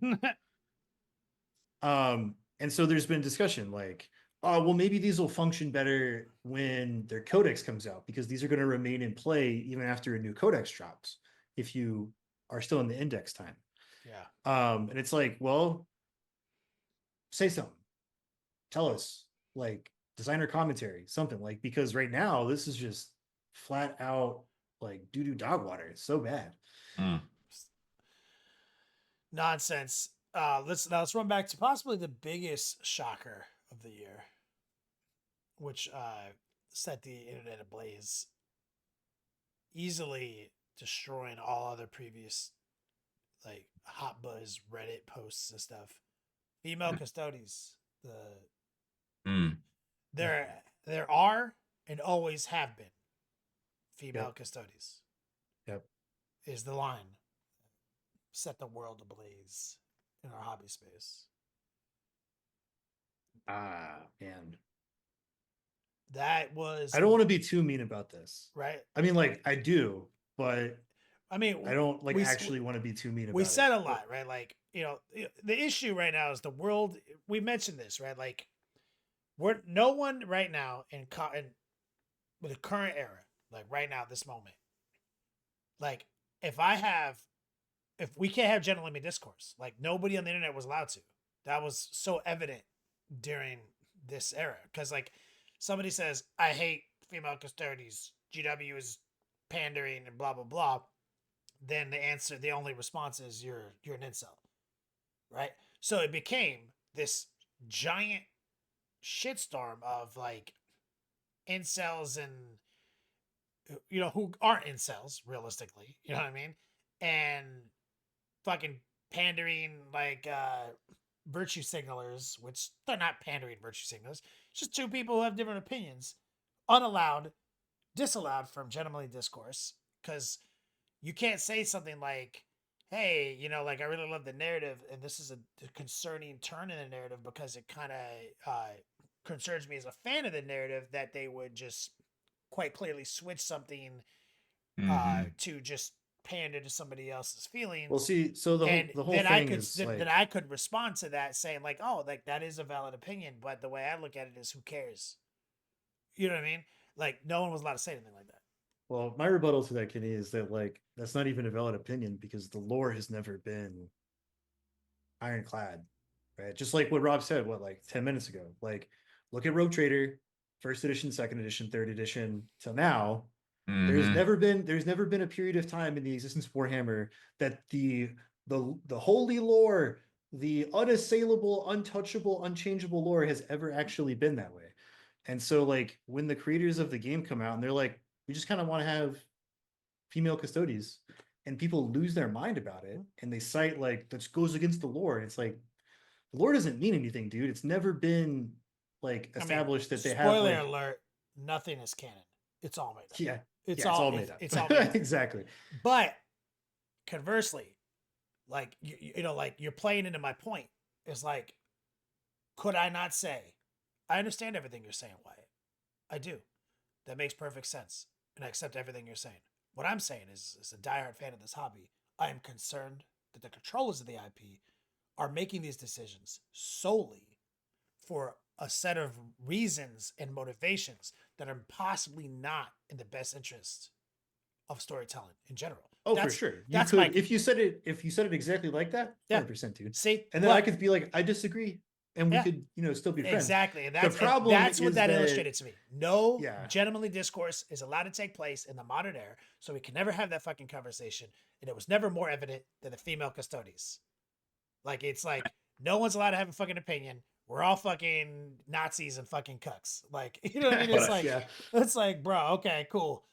And so there's been discussion like, oh, well, maybe these will function better when their codex comes out because these are going to remain in play even after a new codex drops if you are still in the index time. Yeah. And it's like, well, say something. Tell us, like designer commentary, something like because right now this is just flat out like doo-doo dog water. It's so bad. Mm. Nonsense. Let's run back to possibly the biggest shocker of the year, which set the internet ablaze, easily destroying all other previous like hot buzz Reddit posts and stuff. Female custodies. Mm. There are and always have been female Yep. custodies. Yep. Is the line. Set the world ablaze in our hobby space. Man. That was I don't want to be too mean about this. right. I mean, like, I do, but I mean, I don't like we- actually want to be too mean about it. we said a lot, right? Like, the issue right now is the world. We mentioned this, right? Like, no one right now in with the current era, like right now, this moment, like if we can't have gentlemanly discourse, like nobody on the internet was allowed to. That was so evident during this era, because like somebody says, "I hate female custodies. GW is pandering and blah blah blah." Then the only response is you're an incel, right? So it became this giant shitstorm of like incels and who aren't incels realistically, you know what I mean, and fucking pandering like virtue signalers, which they're not pandering virtue signalers. It's just two people who have different opinions, disallowed from gentlemanly discourse, because you can't say something like, hey, like I really love the narrative and this is a concerning turn in the narrative because it kind of concerns me as a fan of the narrative that they would just quite clearly switch something to just pander to somebody else's feelings. Well, see, so the whole then thing is like, that I could respond to that saying like, oh, like that is a valid opinion, but the way I look at it is, who cares? You know what I mean? Like no one was allowed to say anything like that. well, my rebuttal to that, Kenny, is that like that's not even a valid opinion because the lore has never been ironclad, right? Just like what Rob said, like 10 minutes ago. Like, look at Rogue Trader, first edition, second edition, third edition till now. There's never been a period of time in the existence of Warhammer that the holy lore, the unassailable, untouchable, unchangeable lore has ever actually been that way. And so like when the creators of the game come out and they're like, we just kind of want to have female custodies, and people lose their mind about it and they cite like that goes against the lore. And it's like, the lore doesn't mean anything, dude. It's never been like established that they have. Spoiler alert, nothing is canon. It's all made up. Yeah. It's all all made up. It's all made up. Exactly. But conversely, like like you're playing into my point. It's like, could I not say, I understand everything you're saying, Wyatt. I do. That makes perfect sense. And I accept everything you're saying. What I'm saying is, as a diehard fan of this hobby, I am concerned that the controllers of the IP are making these decisions solely for a set of reasons and motivations that are possibly not in the best interest of storytelling in general. Oh, for sure. If you said it exactly like that, 100%, dude. See, and then I could be like, I disagree, and we could, still be friends. Exactly. And that's what that illustrated to me. No gentlemanly discourse is allowed to take place in the modern era, so we can never have that fucking conversation. And it was never more evident than the female custodies. Like, it's like, no one's allowed to have a fucking opinion. We're all fucking Nazis and fucking cucks. Like, you know what I mean? It's like, it's like, bro, okay, cool.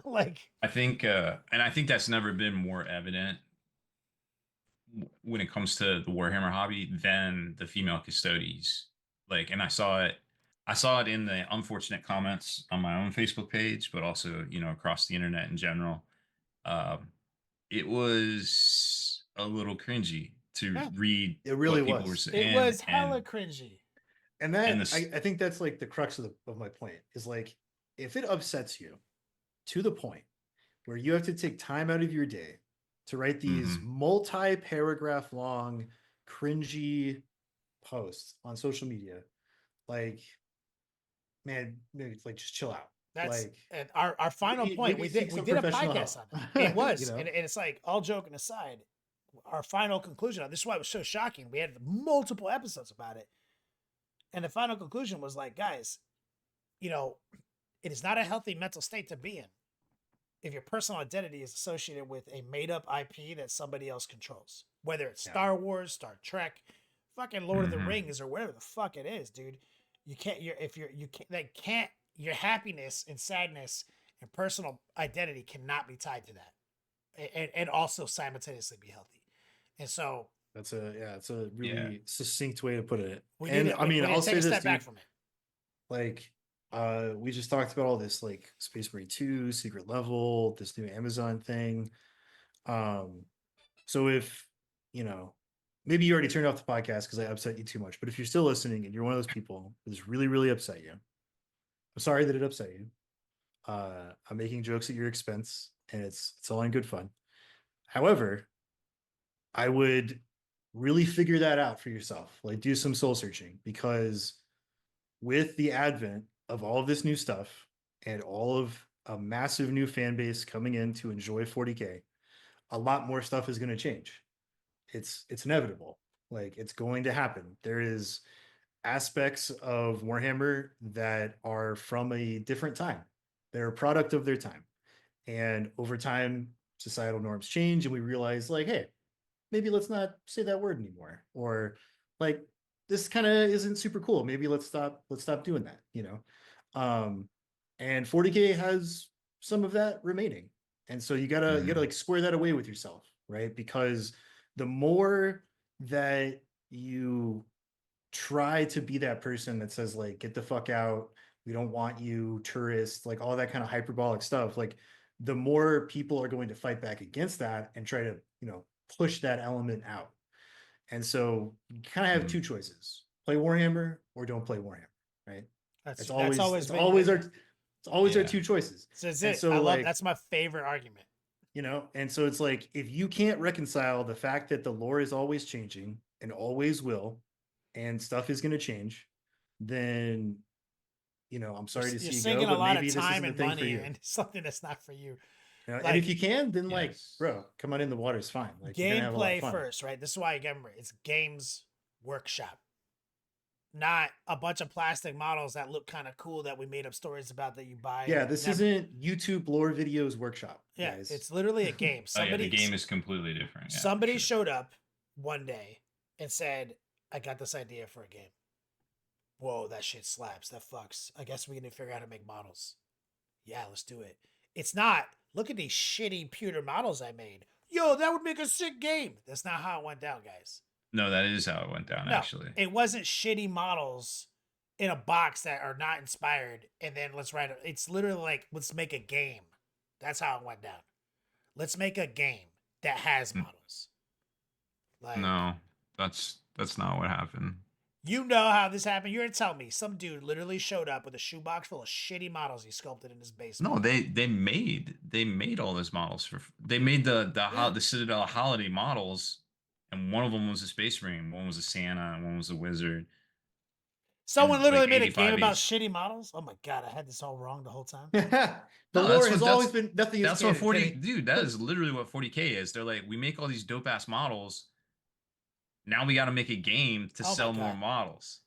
Like, I think that's never been more evident when it comes to the Warhammer hobby than the female custodies. Like, and I saw it in the unfortunate comments on my own Facebook page, but also, across the internet in general. It was a little cringy to read. It really was. It was hella cringy. And that, I think that's like the crux of my point is like, if it upsets you to the point where you have to take time out of your day to write these multi-paragraph long cringy posts on social media, like, man, maybe like just chill out. That's like, and our final point. We did a podcast on it. It was, and it's like, all joking aside, our final conclusion. This is why it was so shocking. We had multiple episodes about it, and the final conclusion was like, guys, it is not a healthy mental state to be in if your personal identity is associated with a made-up IP that somebody else controls, whether it's Star Wars, Star Trek, fucking Lord of the Rings, or whatever the fuck it is, dude. You can't. Your happiness and sadness and personal identity cannot be tied to that. and also simultaneously be healthy. And so It's a really succinct way to put it. we And need to, I mean, we need I'll to take say a this, step back dude, from it. like, we just talked about all this, like Space Marine 2, Secret Level, this new Amazon thing. So if, you know, maybe you already turned off the podcast because I upset you too much, but if you're still listening and you're one of those people who this really, really upset you, I'm sorry that it upset you. I'm making jokes at your expense, and it's all in good fun. However, I would really figure that out for yourself. Like, do some soul searching, because with the advent of all of this new stuff and all of a massive new fan base coming in to enjoy 40k, a lot more stuff is going to change. It's inevitable. Like, it's going to happen. There is aspects of Warhammer that are from a different time. They're a product of their time. And over time, societal norms change, and we realize, like, hey, maybe let's not say that word anymore. Or, like, this kind of isn't super cool. Maybe let's stop doing that, you know? And 40k has some of that remaining. And so you gotta like square that away with yourself, right? Because the more that you try to be that person that says, like, get the fuck out, we don't want you, tourists, like all that kind of hyperbolic stuff, like, the more people are going to fight back against that and try to, you know, push that element out. And so you kind of have two choices: play Warhammer or don't play Warhammer, right? That's always always it's been always your, our it's always our two choices. So that's And it. so, I love, like, that's my favorite argument. you know, and so it's like, if you can't reconcile the fact that the lore is always changing and always will, and stuff is going to change, then, you know, I'm sorry to You're see you sinking go, a but lot of maybe this isn't time the and thing for money you. and something that's not for you. You know, Like, and if you can, then, like, Yes. bro, come on in, the water's fine. Like, you're gonna have a lot of gameplay fun. first, right? This is why, remember, it's Games Workshop, not a bunch of plastic models that look kind of cool that we made up stories about that you buy. Yeah, this isn't YouTube lore videos workshop, Yeah, guys. it's literally a game. Oh yeah, the game is completely different. Yeah, Somebody sure. showed up one day and said, I got this idea for a game. Whoa, that shit slaps. That fucks. I guess we need to figure out how to make models. Yeah, let's do it. It's not, look at these shitty pewter models I made. Yo, that would make a sick game. That's not how it went down, guys. No, that is how it went down, No, actually. it wasn't shitty models in a box that are not inspired, and then let's write it. It's literally like, let's make a game. That's how it went down. Let's make a game that has models. Like, No, that's not what happened. you know how this happened. You're gonna tell me some dude literally showed up with a shoebox full of shitty models he sculpted in his basement. No, they made all those models they made the Citadel holiday models, and one of them was a Space Marine, one was a Santa, and one was a wizard. Someone And literally like made a game 85 about each. shitty models. Oh my god, I had this all wrong the whole time. The No, lore has always been nothing is that's canon, what 40 Kenny. dude, that is literally what 40k is. They're like, we make all these dope ass models. Now we got to make a game to Oh my sell more God. models.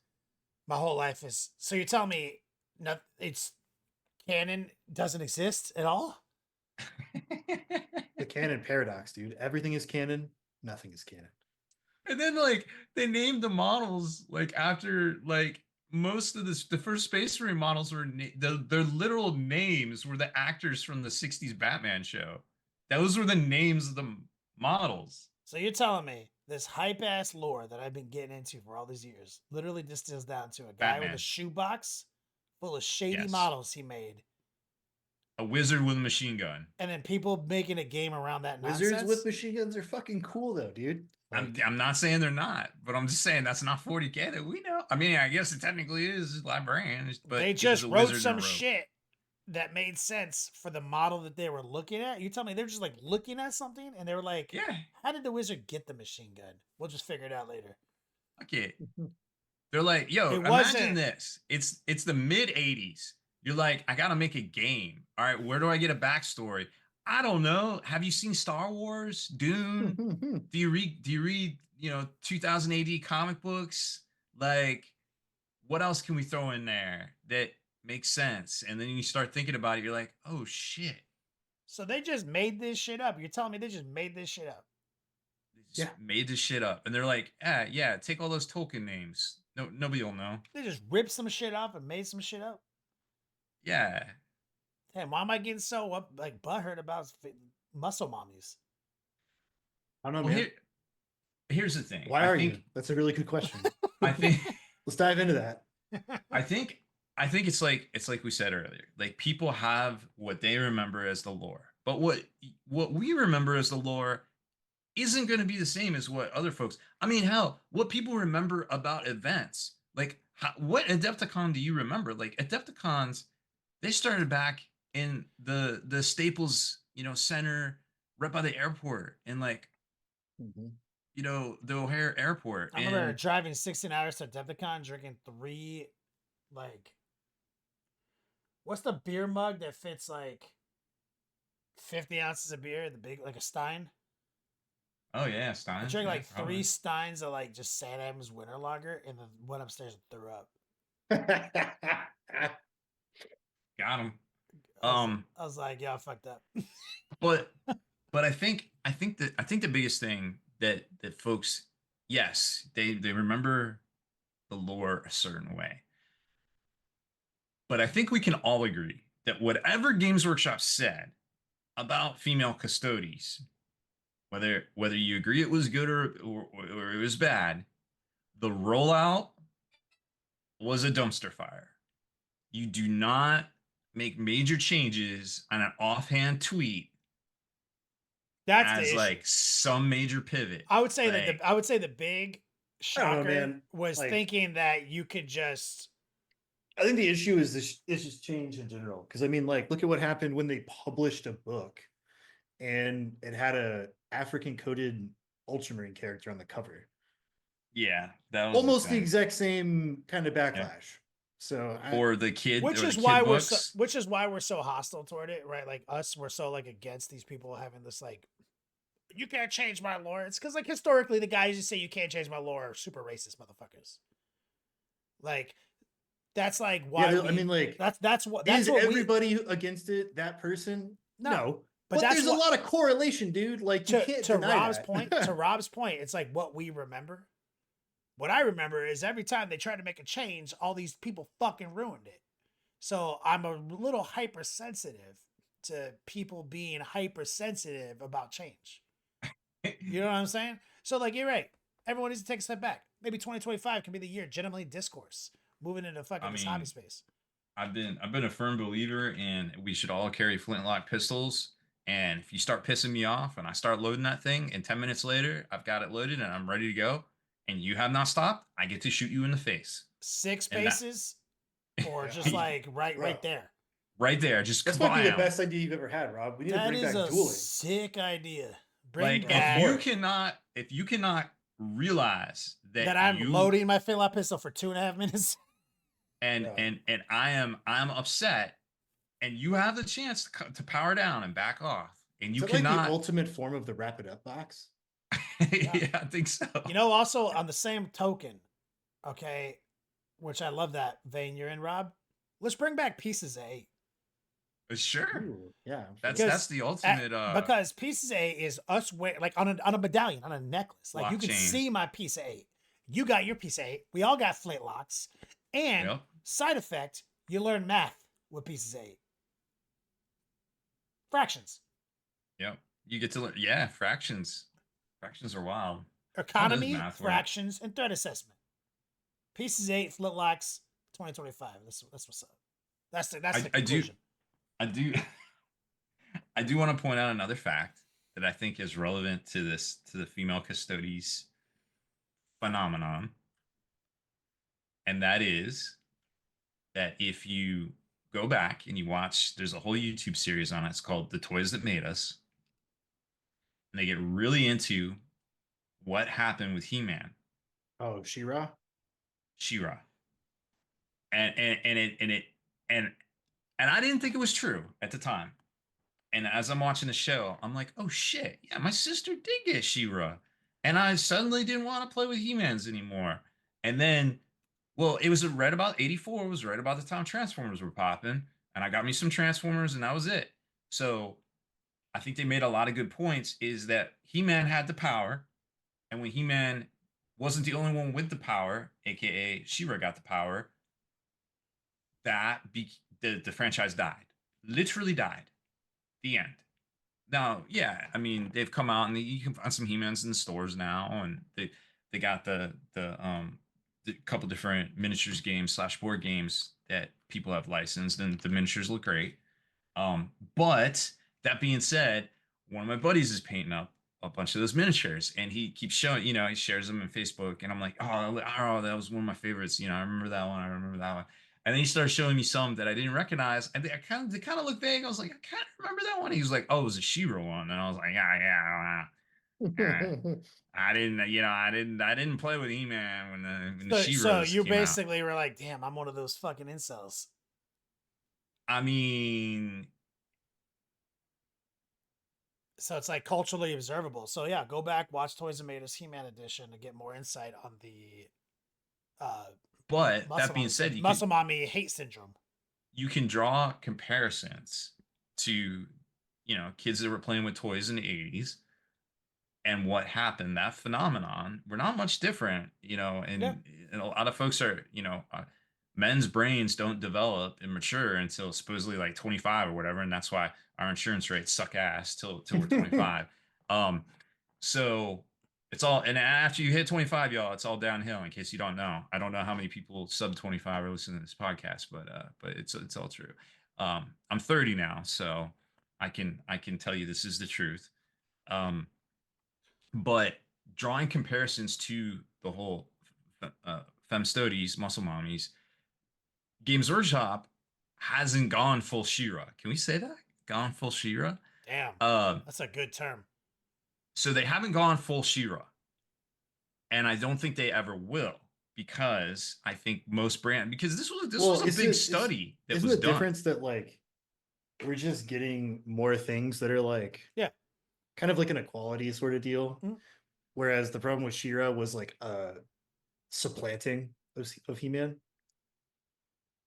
My whole life is, so you're telling me it's canon doesn't exist at all? The canon paradox, dude. Everything is canon, nothing is canon. And then, like, they named the models like after, like, most of the first Space Marine models were their literal names were the actors from the 60s Batman show. Those were the names of the models. So you're telling me this hype ass lore that I've been getting into for all these years literally distills down to a guy with Batman. a shoebox full of shady Yes. models he made, A wizard with a machine gun. and then people making a game around that Wizards nonsense? with machine guns are fucking cool, though, dude. Like, I'm not saying they're not, but I'm just saying that's not 40k that we know. I mean, I guess it technically is librarians, but They it was just a wrote wizard some and a rogue. shit that made sense for the model that they were looking at. You tell me they're just like looking at something and they were like, Yeah, how did the wizard get the machine gun? We'll just figure it out later. okay. They're like, yo, It imagine wasn't- this. It's the mid 80s. You're like, I gotta make a game. All right, where do I get a backstory? I don't know. Have you seen Star Wars? Dune? Do you read, 2000 AD comic books? Like, what else can we throw in there that makes sense? And then you start thinking about it, you're like, oh shit. So they just made this shit up. You're telling me they just made this shit up? They just made this shit up. And they're like, yeah, take all those Tolkien names. No, nobody will know. They just ripped some shit off and made some shit up? Yeah. Damn, why am I getting so butthurt about muscle mommies? I don't know, Well, man. here's the thing. Why I are think, you? That's a really good question. I think, Let's dive into that. I think, I think it's like we said earlier. Like people have what they remember as the lore, but what we remember as the lore isn't going to be the same as what other folks. I mean, hell, what people remember about events. Like, what Adepticon do you remember? Like Adepticons, they started back in the Staples, Center, right by the airport, and like, Mhm. the O'Hare Airport, I remember and driving 16 hours to Adepticon, drinking 3, like, what's the beer mug that fits like 50 ounces of beer? The big, like a Stein. oh yeah, I Stein, drank yeah, like 3 probably Steins of like just Sam Adams Winter Lager, and then went upstairs and threw up. got him. I was, Um, I was like, yeah, I fucked up. but I think the biggest thing that folks, yes, they remember the lore a certain way. But I think we can all agree that whatever Games Workshop said about female custodies, whether you agree it was good or it was bad, the rollout was a dumpster fire. You do not make major changes on an offhand tweet That's the as issue. like some major pivot. I would say that Like, the big I don't know, shocker man. was Like- thinking that you could just I think the issue is this is just change in general. Because I mean, like, look at what happened when they published a book and it had a African coded Ultramarine character on the cover. yeah, that was Almost the thing. exact same kind of Yeah. backlash. So Or the kid, which or the is kid why books. which is why we're so hostile toward it, right? Like us, we're so like against these people having this like, you can't change my lore. It's because like historically the guys who say you can't change my lore are super racist motherfuckers. Like that's like why yeah, I mean, like, that's what is we everybody against it that person? No. But that's there's a what, lot of correlation, dude. Like, you can't to deny Rob's that. point. To Rob's point, it's like what we remember. What I remember is every time they tried to make a change, all these people fucking ruined it. So I'm a little hypersensitive to people being hypersensitive about change. You know what I'm saying? So like, you're right. Everyone needs to take a step back. Maybe 2025 can be the year gentlemanly discourse, moving into fucking I this hobby mean, space. I've been a firm believer in we should all carry flintlock pistols. And if you start pissing me off and I start loading that thing, and 10 minutes later I've got it loaded and I'm ready to go, and you have not stopped, I get to shoot you in the face. 6 And that paces, or Yeah. just like right Bro. there. right there, just This might be the kablam. best idea you've ever had, Rob. We need to That bring is back a dueling. sick idea. Bring Like back if you cannot realize that I'm you loading my flintlock pistol for 2.5 minutes. and Yeah. and I'm upset, and you have the chance to power down and back off, and you Is it like the cannot. ultimate form of the wrap it up box? Yeah, I think so. Also on the same token, okay, which I love that vein you're in, Rob. Let's bring back Pieces of 8. Sure. Ooh, yeah. That's the ultimate because Pieces of 8 is us wearing like on a medallion, on a necklace. Like you can blockchain. see my piece of 8. You got your piece of 8. We all got flintlocks. And Yep. side effect, you learn math with Pieces of 8. Fractions. Yep. You get to learn. Yeah, fractions. Fractions are wild. Economy, math work? fractions, and threat assessment. Pieces 8, flintlocks, 2025. That's what's up. That's the conclusion. I do want to point out another fact that I think is relevant to the female custodies phenomenon. And that is that if you go back and you watch, there's a whole YouTube series on it. It's called The Toys That Made Us. And they get really into what happened with He-Man. Oh, She-Ra? She-Ra. And I didn't think it was true at the time. And as I'm watching the show, I'm like, oh shit, yeah, my sister did get She-Ra. And I suddenly didn't want to play with He-Mans anymore. And then, well, it was right about 84, it was right about the time Transformers were popping. And I got me some Transformers, and that was it. So I think they made a lot of good points, is that He-Man had the power. And when He-Man wasn't the only one with the power, aka She-Ra got the power, the franchise died. Literally died. The end. Now, yeah, I mean they've come out and you can find some He-Mans in the stores now, and they got the couple different miniatures games slash board games that people have licensed, and the miniatures look great. But that being said, one of my buddies is painting up a bunch of those miniatures, and he keeps showing, he shares them in Facebook, and I'm like, oh, that was one of my favorites. I remember that one. I remember that one. And then he started showing me some that I didn't recognize, and they kind of look vague. I was like, I can't remember that one. He was like, oh, it was a She-Ra one, and I was like, yeah. I didn't, I didn't play with He-Man when the So She-Ras you came out. basically were like, damn, I'm one of those fucking incels. I mean, So it's like culturally observable. So yeah, go back, watch Toys and Mater's He-Man edition to get more insight on the but that being said, muscle mommy hate syndrome. you can draw comparisons to kids that were playing with toys in the 80s and what happened. That phenomenon, we're not much different, and a lot of folks are, men's brains don't develop and mature until supposedly like 25 or whatever, and that's why our insurance rates suck ass till we're 25. So it's all, and after you hit 25, y'all, it's all downhill. In case you don't know, I don't know how many people sub 25 are listening to this podcast, but it's all true. I'm 30 now, so I can tell you this is the truth. But drawing comparisons to the whole femstoties, muscle mommies, Games Workshop hasn't gone full She-Ra. Can we say that? Gone full She-Ra? Damn, Um, that's a good term. so they haven't gone full She-Ra, and I don't think they ever will, because I think most because this was a big study that isn't was the done. difference that like we're just getting more things that are like Yeah. kind of like an equality sort of deal. Mhm. Whereas the problem with She-Ra was like supplanting of He-Man.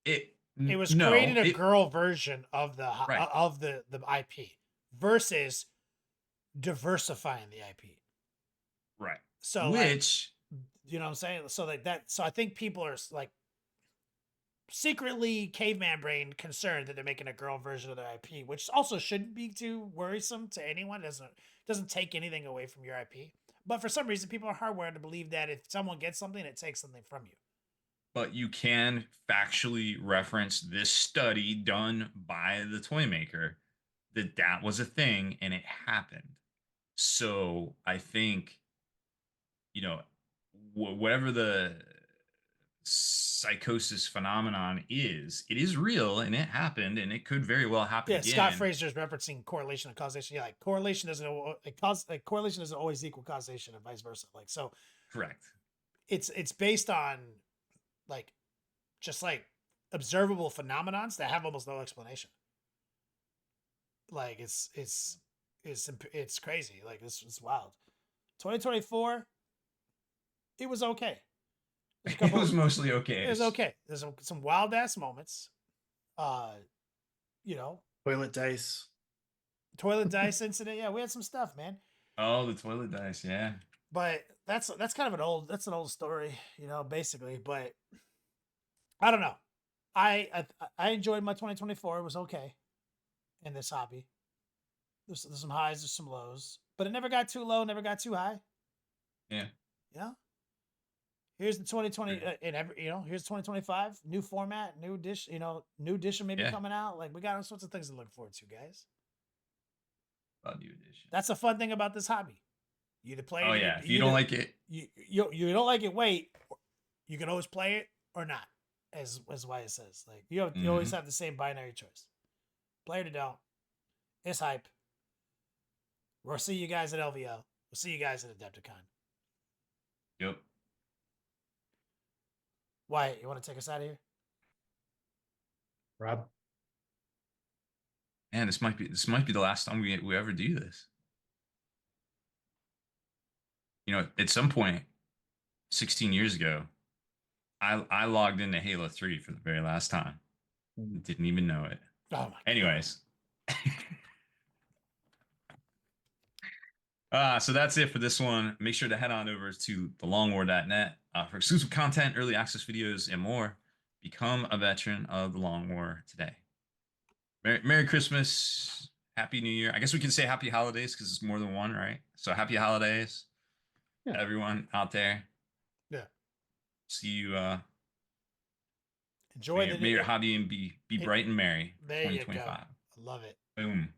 It was No, creating a girl version of right. the IP versus diversifying the IP. Right. So Which, you know what I'm saying? So like that. So I think people are like secretly caveman brain concerned that they're making a girl version of their IP, which also shouldn't be too worrisome to anyone. It doesn't take anything away from your IP. But for some reason, people are hardwired to believe that if someone gets something, it takes something from you. but you can factually reference this study done by the toy maker that was a thing and it happened. So I think, whatever the psychosis phenomenon is, it is real and it happened and it could very well happen again. Scott Fraser's referencing correlation and causation. Yeah, like correlation doesn't always equal causation and vice versa. Like so, correct. It's based on like just like observable phenomenons that have almost no explanation. Like it's crazy. Like it's wild. 2024, it was okay. It was mostly okay. It was okay. There's some wild ass moments. You know, Toilet dice incident. Yeah, we had some stuff, man. Oh, the toilet dice, yeah. But that's kind of an old story, basically. But I don't know. I enjoyed my 2024. It was okay in this hobby. There's some highs, there's some lows, but it never got too low, never got too high. Yeah. Yeah. Here's the 2020 here's 2025, new format, new dish, new edition maybe coming out. Like we got all sorts of things to look forward to, guys. New edition. That's a fun thing about this hobby. You to play it. Oh yeah, if you don't like it, you don't like it. Wait, you can always play it or not, as Wyatt says. Like you always have the same binary choice. Play it or don't. It's hype. We'll see you guys at LVO. We'll see you guys at Adepticon. Yep. Wyatt, you want to take us out of here? Rob? Man, this might be the last time we ever do this. At some point, 16 years ago, I logged into Halo 3 for the very last time. Didn't even know it. Oh my Anyways. So that's it for this one. Make sure to head on over to thelongwar.net for exclusive content, early access videos, and more. Become a veteran of the Long War today. Merry Christmas. Happy New Year. I guess we can say happy holidays because it's more than one, right? So happy holidays, Yeah. everyone out there. Yeah. See you. Enjoy May your hobby and be bright and merry. There you go. 2025. I love it. Boom.